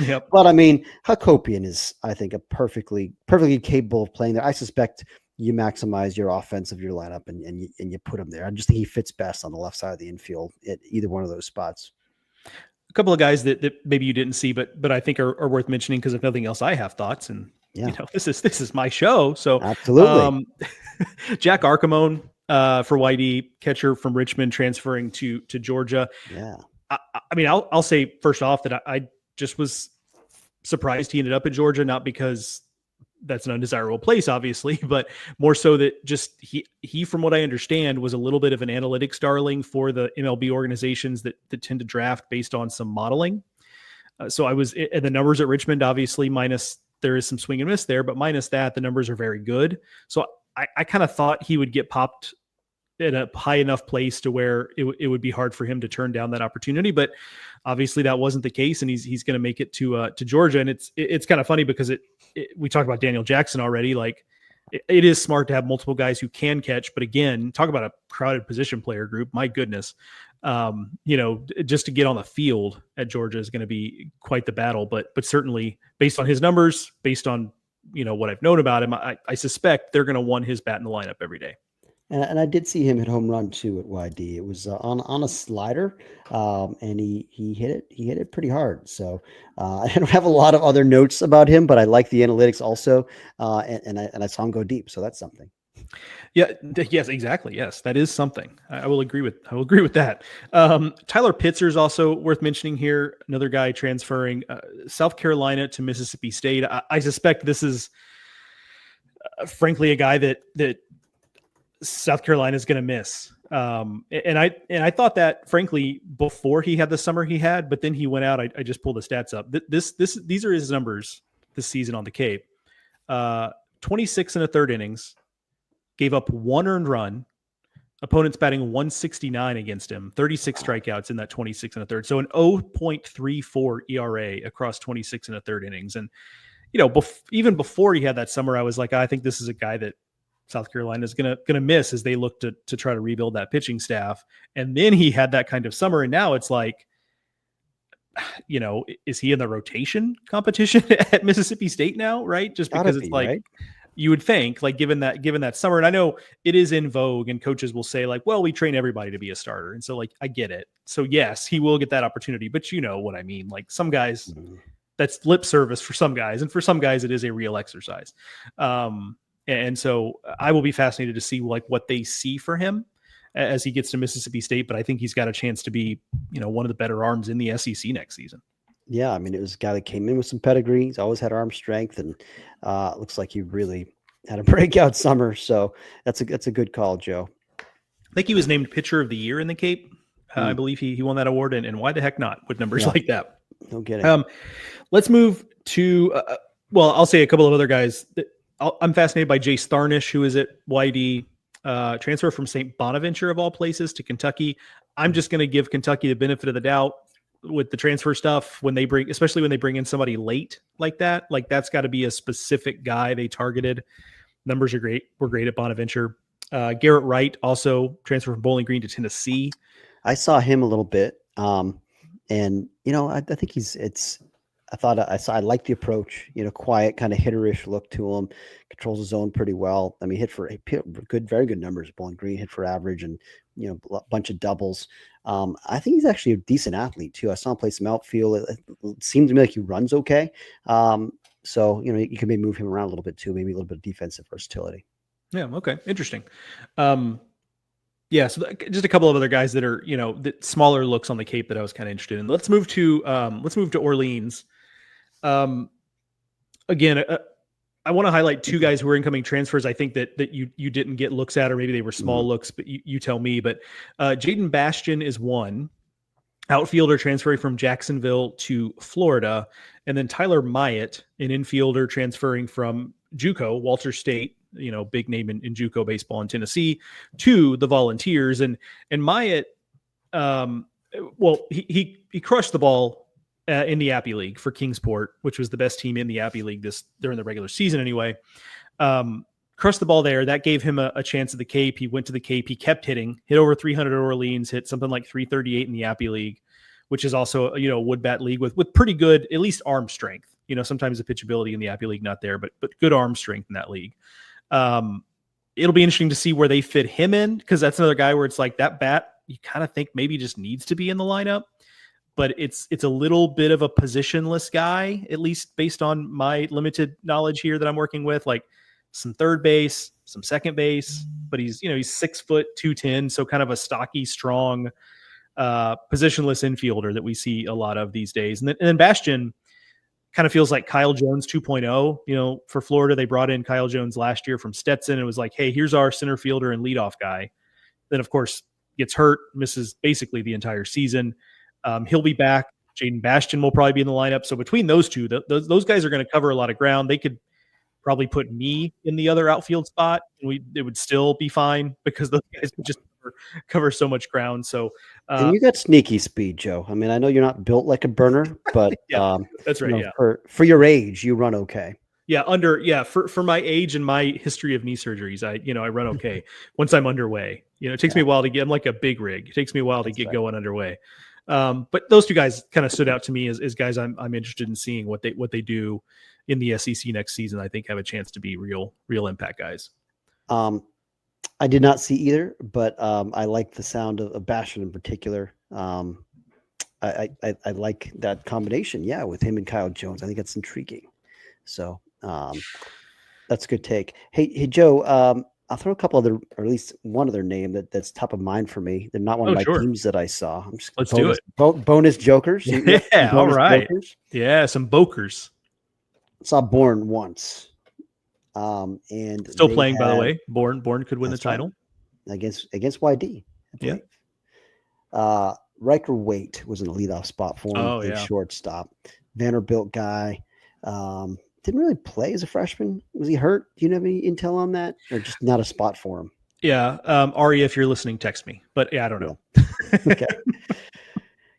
Yep. But I mean, Hacopian is, I think, a perfectly capable of playing there. I suspect you maximize your offense of your lineup and you put him there. I just think he fits best on the left side of the infield at either one of those spots. A couple of guys that maybe you didn't see, but I think are worth mentioning, because if nothing else, I have thoughts, and this is my show. So absolutely. Jack Arcamone for YD, catcher from Richmond, transferring to Georgia. Yeah. I mean, I'll say first off that I just was surprised he ended up at Georgia, not because that's an undesirable place, obviously, but more so that just he, from what I understand, was a little bit of an analytics darling for the MLB organizations that tend to draft based on some modeling. So I was, and the numbers at Richmond, obviously, minus there is some swing and miss there, but minus that, the numbers are very good. So I kind of thought he would get popped in a high enough place to where it would be hard for him to turn down that opportunity, but obviously that wasn't the case, and he's going to make it to Georgia. And it's kind of funny because we talked about Daniel Jackson already. Like, it is smart to have multiple guys who can catch, but again, talk about a crowded position player group. My goodness, just to get on the field at Georgia is going to be quite the battle. But certainly, based on his numbers, based on what I've known about him, I suspect they're going to want his bat in the lineup every day. And I did see him hit home run too at YD. It was on a slider, and he hit it pretty hard. So I don't have a lot of other notes about him, but I like the analytics also, and I saw him go deep. So that's something. Yeah. Yes. Exactly. Yes, that is something. I will agree with that. Tyler Pitzer is also worth mentioning here. Another guy transferring South Carolina to Mississippi State. I suspect this is, frankly, a guy that South Carolina is going to miss. And I thought that, frankly, before he had the summer he had, but then he went out. I just pulled the stats up. These are his numbers this season on the Cape. 26 and a third innings, gave up 1 earned run, opponents batting 169 against him, 36 strikeouts in that 26 and a third. So an 0.34 ERA across 26 and a third innings. And, even before he had that summer, I was like, I think this is a guy that South Carolina is gonna miss as they look to try to rebuild that pitching staff. And then he had that kind of summer, and now it's like, is he in the rotation competition at Mississippi State now? Right? Just because it's like, right? You would think, like, given that summer, and I know it is in vogue, and coaches will say like, well, we train everybody to be a starter, and so like I get it. So yes, he will get that opportunity, but you know what I mean. Like, some guys, that's lip service for some guys, and for some guys, it is a real exercise. And so I will be fascinated to see like what they see for him as he gets to Mississippi State. But I think he's got a chance to be, one of the better arms in the SEC next season. Yeah, I mean, it was a guy that came in with some pedigree. He's always had arm strength, and looks like he really had a breakout summer. So that's a good call, Joe. I think he was named pitcher of the year in the Cape. I believe he won that award, and why the heck not with numbers like that? No kidding. Let's move to, I'll say a couple of other guys. I'm fascinated by Jace Tharnish, who is at YD, transfer from St. Bonaventure of all places to Kentucky. I'm just going to give Kentucky the benefit of the doubt with the transfer stuff especially when they bring in somebody late like that. Like that's got to be a specific guy they targeted. Numbers are great. We're great at Bonaventure. Garrett Wright also transferred from Bowling Green to Tennessee. I saw him a little bit. And I think I like the approach, quiet, kind of hitterish look to him, controls his zone pretty well. I mean, very good numbers at Bowling Green, hit for average and, a bunch of doubles. I think he's actually a decent athlete too. I saw him play some outfield. It seems to me like he runs okay. So, you can maybe move him around a little bit too, maybe a little bit of defensive versatility. Yeah. Okay. Interesting. So just a couple of other guys that are, that smaller looks on the Cape that I was kind of interested in. Let's move to Orleans. Again, I want to highlight two guys who are incoming transfers. I think that you didn't get looks at, or maybe they were small looks, but you tell me. But Jaden Bastian is one outfielder transferring from Jacksonville to Florida, and then Tyler Myatt, an infielder transferring from JUCO, Walter State, big name in JUCO baseball in Tennessee, to the Volunteers. And Myatt, he crushed the ball in the Appy League for Kingsport, which was the best team in the Appy League during the regular season anyway. Crushed the ball there. That gave him a chance at the Cape. He went to the Cape. He kept hitting, hit over 300 at Orleans, hit something like 338 in the Appy League, which is also, a wood bat league with pretty good, at least arm strength. Sometimes the pitchability in the Appy League not there, but good arm strength in that league. It'll be interesting to see where they fit him in, because that's another guy where it's like that bat, you kind of think maybe just needs to be in the lineup, but it's a little bit of a positionless guy, at least based on my limited knowledge here that I'm working with, like some third base, some second base, but he's 6 foot 210. So kind of a stocky, strong, positionless infielder that we see a lot of these days. And then Bastian kind of feels like Kyle Jones 2.0. For Florida, they brought in Kyle Jones last year from Stetson. It was like, hey, here's our center fielder and leadoff guy. Then, of course, gets hurt, misses basically the entire season. He'll be back. Jaden Bastian will probably be in the lineup. So between those two, those guys are going to cover a lot of ground. They could probably put me in the other outfield spot, and it would still be fine, because those guys would just cover so much ground. So and you got sneaky speed, Joe. I mean, I know you're not built like a burner, but that's right. For your age, you run okay. For my age and my history of knee surgeries, I run okay once I'm underway. It takes me a while to get. I'm like a big rig. It takes me a while to get going underway. But those two guys kind of stood out to me as guys I'm interested in seeing what they do in the SEC next season. I think have a chance to be real impact guys. I did not see either, but I like the sound of Bastian in particular. I like that combination. Yeah, with him and Kyle Jones, I think that's intriguing. So that's a good take. Hey Joe, I'll throw a couple other, or at least one other name that's top of mind for me. They're not one of my teams that I saw. Let's do it. Bonus jokers. Yeah, all right. Jokers. Yeah, some bokers. Saw Bourne once. And still playing, by the way. Bourne could win the title against YD. Yeah. Riker Waite was in the leadoff spot for him. Shortstop. Vanderbilt guy. Didn't really play as a freshman. Was he hurt? Do you have any intel on that, or just not a spot for him? Yeah. Ari, if you're listening, text me. But yeah, I don't know. Okay.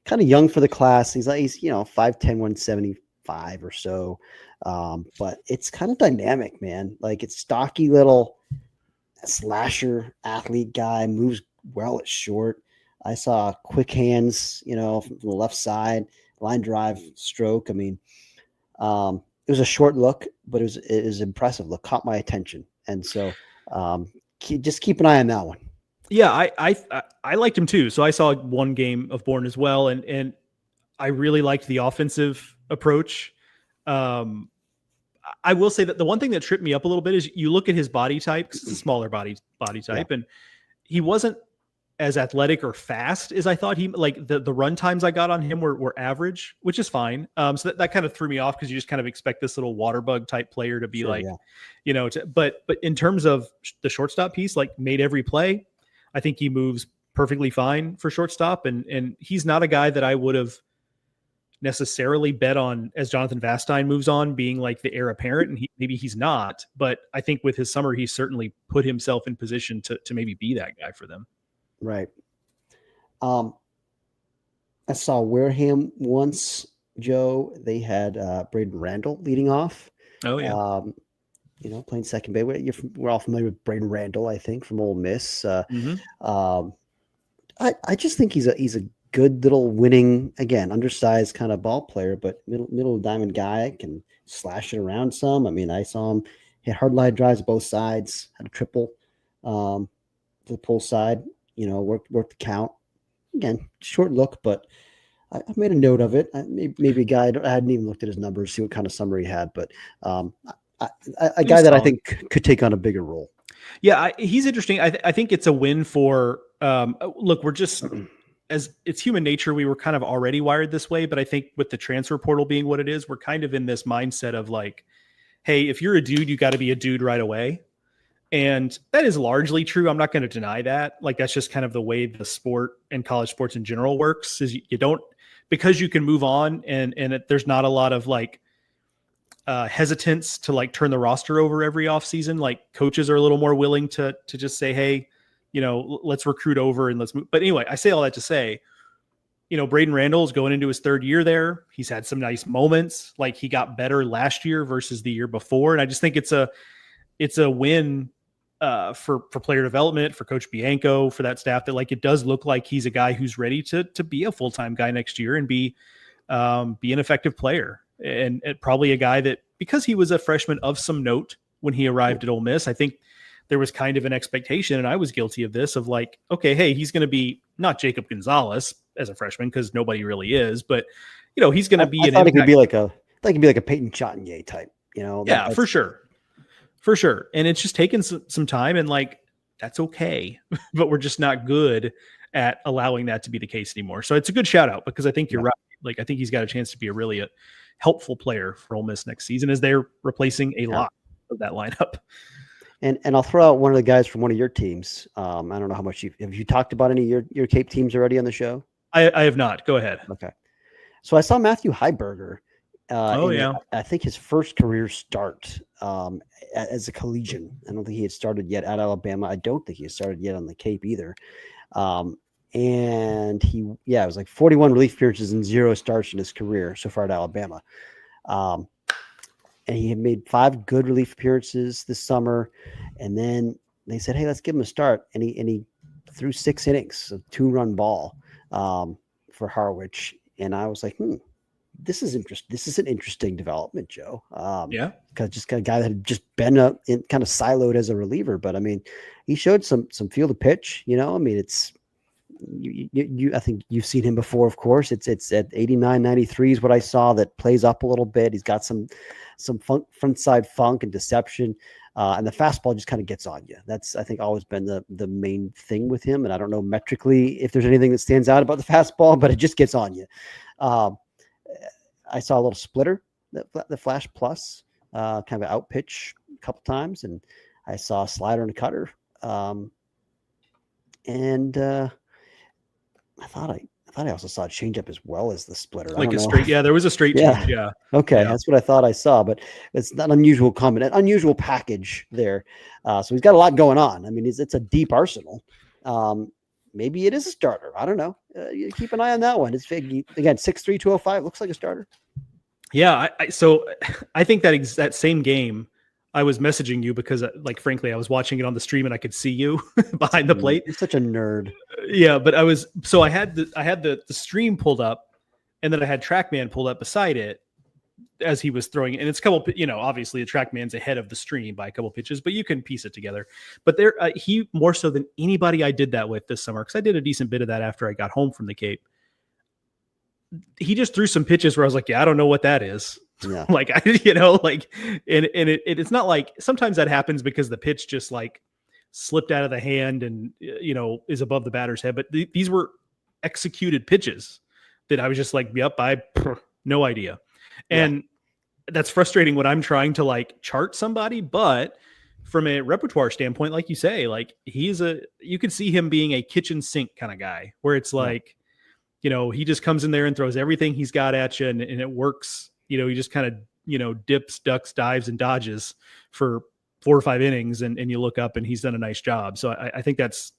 Kind of young for the class. He's 5'10", 175 or so. But it's kind of dynamic, man. Like, it's stocky little slasher athlete guy, moves well at short. I saw quick hands, from the left side, line drive stroke. I mean, it was a short look, but it was an impressive look, caught my attention. And so just keep an eye on that one. Yeah, I liked him too. So I saw one game of Bourne as well, and I really liked the offensive approach. I will say that the one thing that tripped me up a little bit is you look at his body type, 'cause it's a smaller body type, and he wasn't as athletic or fast as I thought. He the run times I got on him were average, which is fine. So that kind of threw me off, because you just kind of expect this little water bug type player to be but in terms of the shortstop piece, like, made every play. I think he moves perfectly fine for shortstop. And he's not a guy that I would have necessarily bet on as Jonathan Vastine moves on being like the heir apparent. And maybe he's not, but I think with his summer, he's certainly put himself in position to maybe be that guy for them. Right. I saw Wareham once, Joe. They had Braden Randall leading off. Oh, yeah. Playing second base. We're all familiar with Braden Randall, I think, from Ole Miss. I just think he's a good little winning, again, undersized kind of ball player, but middle diamond guy, can slash it around some. I mean, I saw him hit hard line drives both sides, had a triple to the pull side, worked the count. Again, short look, but I made a note of it. Maybe a guy, I hadn't even looked at his numbers, see what kind of summer he had, but a guy that I think could take on a bigger role. Yeah, he's interesting. I think it's a win for, look, we're just, as it's human nature, we were kind of already wired this way, but I think with the transfer portal being what it is, we're kind of in this mindset of like, hey, if you're a dude, you got to be a dude right away. And that is largely true. I'm not going to deny that. Like, that's just kind of the way the sport and college sports in general works, is you don't, because you can move on and there's not a lot of like hesitance to like turn the roster over every offseason. Like, coaches are a little more willing to just say, hey, let's recruit over and let's move. But anyway, I say all that to say, Braden Randall is going into his third year there. He's had some nice moments. Like, he got better last year versus the year before. And I just think it's a win for player development, for Coach Bianco, for that staff, that like, it does look like he's a guy who's ready to be a full-time guy next year and be an effective player. And probably a guy that, because he was a freshman of some note when he arrived at Ole Miss, I think there was kind of an expectation, and I was guilty of this, of like, okay, hey, he's going to be not Jacob Gonzalez as a freshman, because nobody really is, but he's going to be. I thought he could be like a Peyton Chatagnier type, Yeah, for sure. And it's just taken some time, and like, that's okay, but we're just not good at allowing that to be the case anymore. So it's a good shout out, because I think you're right. Like, I think he's got a chance to be a helpful player for Ole Miss next season, as they're replacing a lot of that lineup. And I'll throw out one of the guys from one of your teams. I don't know how much have you talked about any of your Cape teams already on the show? I have not. Go ahead. Okay. So I saw Matthew Heiberger. Yeah. I think his first career start as a collegian. I don't think he had started yet at Alabama. I don't think he had started yet on the Cape either. And it was like 41 relief appearances and 0 starts in his career so far at Alabama. And he had made 5 good relief appearances this summer. And then they said, hey, let's give him a start. And he threw 6 innings of 2-run ball for Harwich. And I was like, this is interesting. This is an interesting development, Joe. Because just kind of guy that had just been kind of siloed as a reliever. But I mean, he showed some field of pitch, I mean, it's, I think you've seen him before, of course. It's at 89, 93 is what I saw, that plays up a little bit. He's got some front side funk and deception, and the fastball just kind of gets on you. That's, I think, always been the main thing with him. And I don't know metrically if there's anything that stands out about the fastball, but it just gets on you. I saw a little splitter, the Flash Plus, kind of an out pitch a couple times, and I saw a slider and a cutter. I thought I also saw a changeup as well as the splitter. Like a straight, there was a straight change. Yeah. Okay. Yeah. That's what I thought I saw, but it's not an unusual package there. So he's got a lot going on. I mean, it's a deep arsenal. Maybe it is a starter. I don't know. You keep an eye on that one. It's again, 6'3", 205, looks like a starter. Yeah. So I think that same game, I was messaging you because, like, frankly, I was watching it on the stream and I could see you behind the plate. You're such a nerd. Yeah, but I had the stream pulled up, and then I had TrackMan pulled up beside it as he was throwing it. And it's a couple, obviously the TrackMan's ahead of the stream by a couple pitches, but you can piece it together. But there, he more so than anybody I did that with this summer, because I did a decent bit of that after I got home from the Cape. He just threw some pitches where I was like, yeah, I don't know what that is. Yeah. It's not like, sometimes that happens because the pitch just like slipped out of the hand and, is above the batter's head. But these were executed pitches that I was just like, yep, no idea. And that's frustrating when I'm trying to like chart somebody, but from a repertoire standpoint, like you say, like you could see him being a kitchen sink kind of guy where it's like, he just comes in there and throws everything he's got at you and it works. He just kind of, dips, ducks, dives, and dodges for 4 or 5 innings. And you look up and he's done a nice job. So I think that's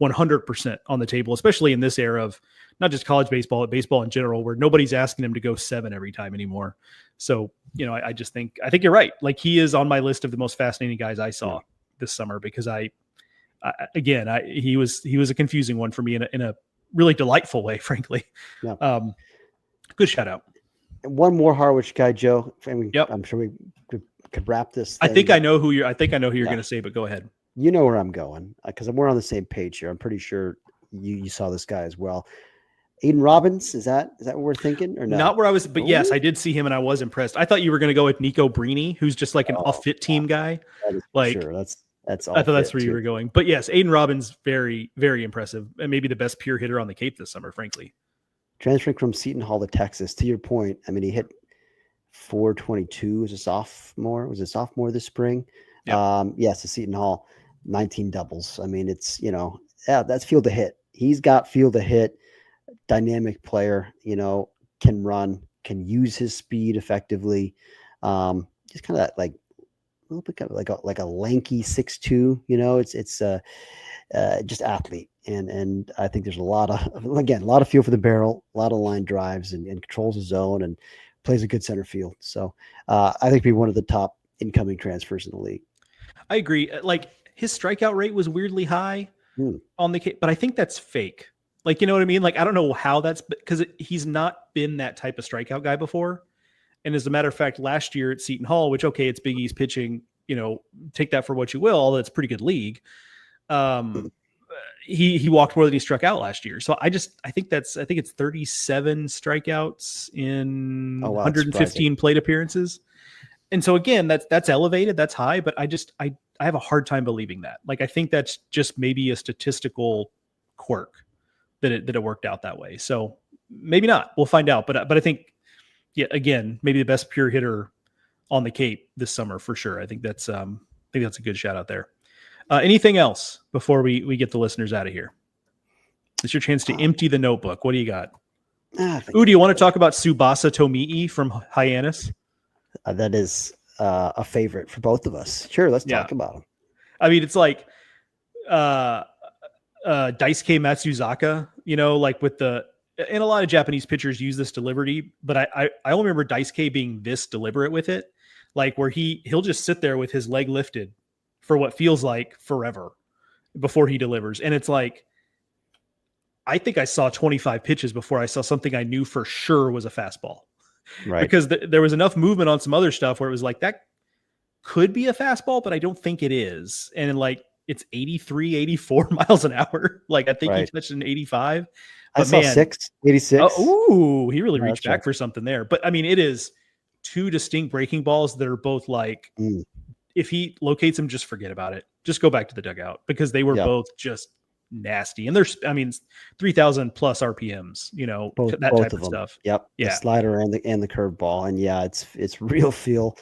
100% on the table, especially in this era of not just college baseball, but baseball in general, where nobody's asking him to go 7 every time anymore. So, I think you're right. Like, he is on my list of the most fascinating guys I saw this summer, because he was a confusing one for me in a really delightful way, frankly. Yeah. Good shout out. One more Harwich guy, Joe. I'm sure we could wrap this thing. I think I know who you're going to say, but go ahead. You know where I'm going, because we're on the same page here. I'm pretty sure you saw this guy as well. Aiden Robbins, is that what we're thinking, or no? Not where I was, but yes, I did see him and I was impressed. I thought you were going to go with Nico Brini, who's just like an off-fit team guy. Sure, that's. I thought that's where you were going, but yes, Aiden Robbins, very, very impressive, and maybe the best pure hitter on the Cape this summer, frankly. Transferring from Seton Hall to Texas. To your point, I mean, he hit 422 as a sophomore. Was a sophomore this spring? Yep. Yes, to Seton Hall, 19 doubles. I mean, it's that's field to hit. He's got field to hit. Dynamic player, can run, can use his speed effectively. Just kind of like a little bit like a lanky 6'2", it's just athlete. And I think there's a lot of feel for the barrel, a lot of line drives, and controls the zone and plays a good center field. So I think he'd be one of the top incoming transfers in the league. I agree. Like, his strikeout rate was weirdly high on the Cape, but I think that's fake. Like, you know what I mean? Like, I don't know how that's, because he's not been that type of strikeout guy before. And as a matter of fact, last year at Seton Hall, which, okay, it's Big East pitching, take that for what you will, although it's a pretty good league. He walked more than he struck out last year. So I think it's 37 strikeouts in 115 plate appearances. And so again, that's elevated, that's high, but I have a hard time believing that. Like, I think that's just maybe a statistical quirk that it worked out that way. So maybe not. We'll find out. But I think, again, maybe the best pure hitter on the Cape this summer for sure. I think that's a good shout out there. Anything else before we get the listeners out of here? It's your chance to empty the notebook. What do you got? Do you want to talk about Tsubasa Tomii from Hyannis? That is a favorite for both of us. Sure, let's talk about him. I mean, it's like Daisuke Matsuzaka, like with and a lot of Japanese pitchers use this delivery, but I only remember Daisuke being this deliberate with it, like where he'll just sit there with his leg lifted for what feels like forever before he delivers. And it's like, I think I saw 25 pitches before I saw something I knew for sure was a fastball. Right. Because there was enough movement on some other stuff where it was like, that could be a fastball, but I don't think it is. And like, it's 83, 84 miles an hour. Like, I think he touched an 85. But I saw 86. He really reached back for something there. But I mean, it is 2 distinct breaking balls that are both like, if he locates them, just forget about it. Just go back to the dugout, because they were both just nasty. And there's, 3,000 plus RPMs, that type of stuff. Yep. Yeah. The slider and the curveball. And it's real feel.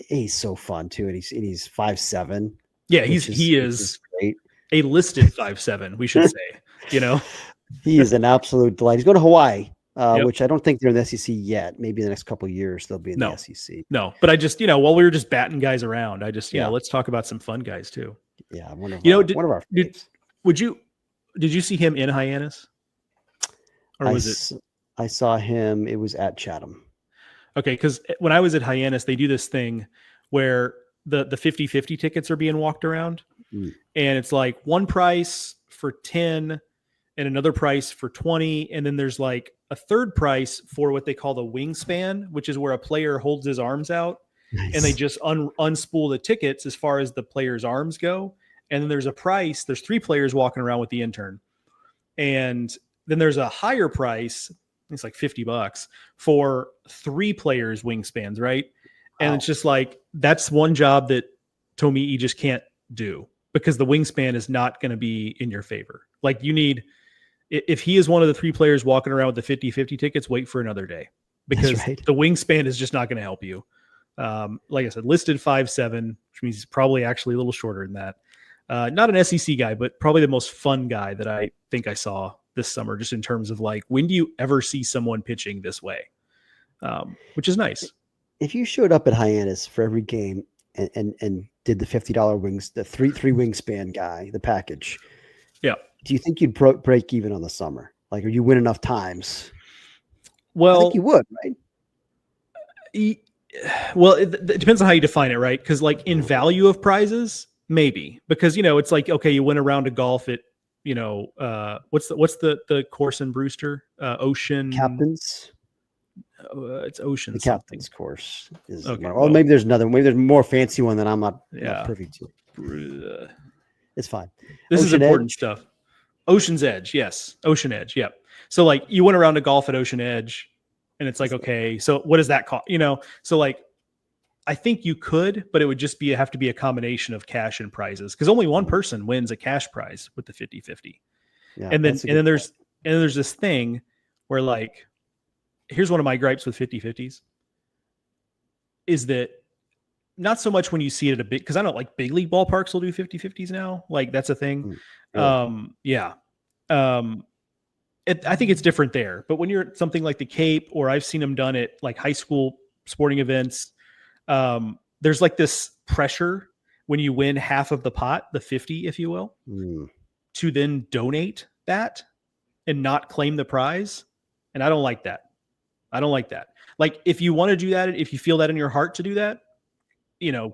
He's so fun too. And he's 5'7". Yeah. He is great. A listed 5'7", we should say, he is an absolute delight. He's going to Hawaii, which I don't think they're in the SEC yet. Maybe in the next couple of years they'll be in the SEC. No, but I just, while we were just batting guys around, let's talk about some fun guys too. Yeah. One of our favorites. Did you see him in Hyannis? Or was it? I saw him. It was at Chatham. Okay. Because when I was at Hyannis, they do this thing where the 50-50 tickets are being walked around. And it's like one price for 10 and another price for 20. And then there's like a third price for what they call the wingspan, which is where a player holds his arms out. Nice. And they just unspool the tickets as far as the player's arms go. And then there's a price. There's 3 players walking around with the intern. And then there's a higher price. It's like $50 for 3 players' wingspans, right? And it's just like, that's one job that Tomii just can't do, because the wingspan is not going to be in your favor. Like, you need, if he is one of the 3 players walking around with the 50-50 tickets, wait for another day, because the wingspan is just not going to help you. Like I said, listed 5'7", which means he's probably actually a little shorter than that. Not an SEC guy, but probably the most fun guy that I think I saw this summer, just in terms of like, when do you ever see someone pitching this way? Which is nice. If you showed up at Hyannis for every game and did the $50 wings, the three wingspan guy, the package. Yeah. Do you think you'd break even on the summer? Like, or you win enough times? Well, I think you would, right? Well, it depends on how you define it, right? Because like in value of prizes, maybe, because, it's like, okay, you win a round of golf at, what's the course in Brewster? Ocean Captains. It's Ocean. The captain's course is. Okay, well, maybe there's another. Maybe there's a more fancy one that I'm not privy to. It's fine. This is important stuff. Ocean's Edge, yes. Ocean Edge, yep. So like you went around to golf at Ocean Edge, and it's like, okay, so what does that cost? So like I think you could, but it would just have to be a combination of cash and prizes, because only one person wins a cash prize with the 50-50. Yeah, and then there's this thing where like, here's one of my gripes with 50-50s is that not so much when you see it at a big, because I don't like big league ballparks will do 50-50s now. Like that's a thing. Yeah. I think it's different there, but when you're at something like the Cape, or I've seen them done at like high school sporting events, there's like this pressure when you win half of the pot, the 50, if you will, to then donate that and not claim the prize. And I don't like that. Like if you want to do that, if you feel that in your heart to do that,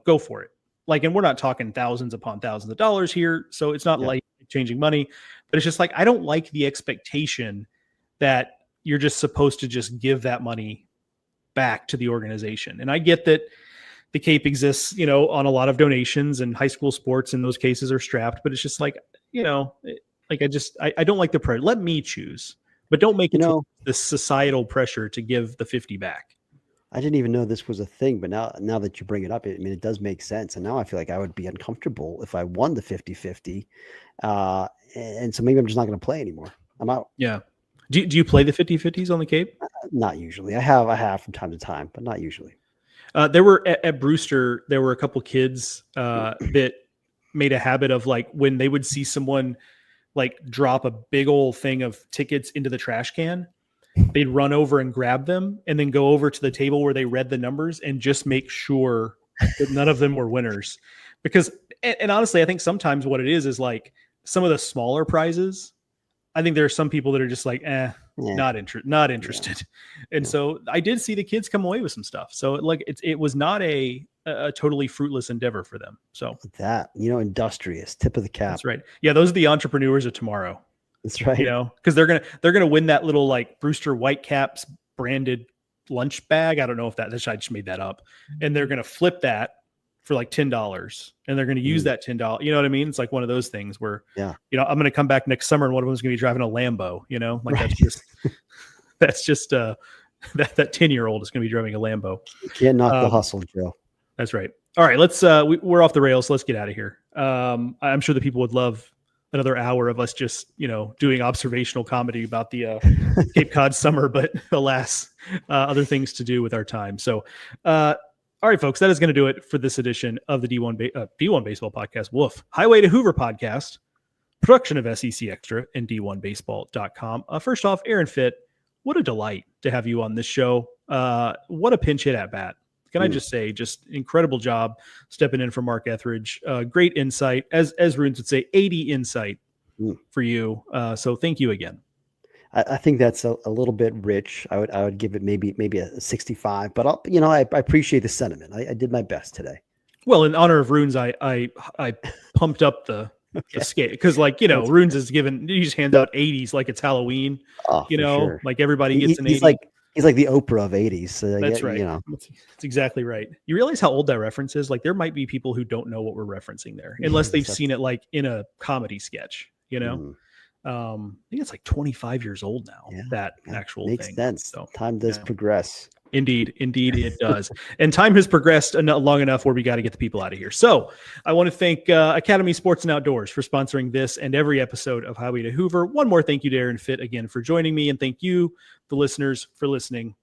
go for it. Like, and we're not talking thousands upon thousands of dollars here. So it's not like changing money, but it's just like, I don't like the expectation that you're just supposed to just give that money back to the organization. And I get that the Cape exists, on a lot of donations, and high school sports in those cases are strapped, but it's just like, I don't like the pressure. Let me choose, but don't make it this societal pressure to give the 50 back. I didn't even know this was a thing, but now that you bring it up, it does make sense. And now I feel like I would be uncomfortable if I won the 50-50. And so maybe I'm just not going to play anymore. I'm out. Yeah. Do you play the 50-50s on the Cape? Not usually. I have from time to time, but not usually. There were at Brewster, there were a couple kids that made a habit of like, when they would see someone like drop a big old thing of tickets into the trash can, they'd run over and grab them and then go over to the table where they read the numbers and just make sure that none of them were winners. Because, and honestly, I think sometimes what it is like some of the smaller prizes, I think there are some people that are just like, not interested. Yeah. And so I did see the kids come away with some stuff. So like it was not a totally fruitless endeavor for them. So that, industrious, tip of the cap. That's right. Yeah. Those are the entrepreneurs of tomorrow. That's right. Because they're gonna win that little like Brewster Whitecaps branded lunch bag. I don't know if I just made that up, and they're gonna flip that for like $10, and they're gonna use that $10. You know what I mean? It's like one of those things where I'm gonna come back next summer and one of them's gonna be driving a Lambo. Like right. that's just that 10-year-old is gonna be driving a Lambo. You can't knock the hustle, Joe. That's right. All right, let's we're off the rails. So let's get out of here. I'm sure the people would love another hour of us just, doing observational comedy about the Cape Cod summer, but alas, other things to do with our time. So, all right, folks, that is going to do it for this edition of the D1 Baseball Podcast. Woof. Highway to Hoover podcast, production of SEC Extra and D1Baseball.com. First off, Aaron Fitt, what a delight to have you on this show. What a pinch hit at bat. Can I just say, just incredible job stepping in for Mark Etheridge. Great insight, as Runes would say, 80 insight for you. So thank you again. I think that's a little bit rich. I would give it maybe a 65, but I appreciate the sentiment. I did my best today. Well, in honor of Runes, I pumped up the scale because Runes is given, he just hands out 80s like it's Halloween. Oh, sure. Like everybody gets an 80. He's like the Oprah of 80s. So that's right. That's exactly right. You realize how old that reference is? Like there might be people who don't know what we're referencing there unless they've seen it like in a comedy sketch, I think it's like 25 years old now, that actual makes thing. Makes sense. So, time does progress. Indeed it does. And time has progressed long enough where we got to get the people out of here. So I want to thank Academy Sports and Outdoors for sponsoring this and every episode of Highway to Hoover. One more thank you to Aaron Fitt again for joining me. And thank you, the listeners, for listening.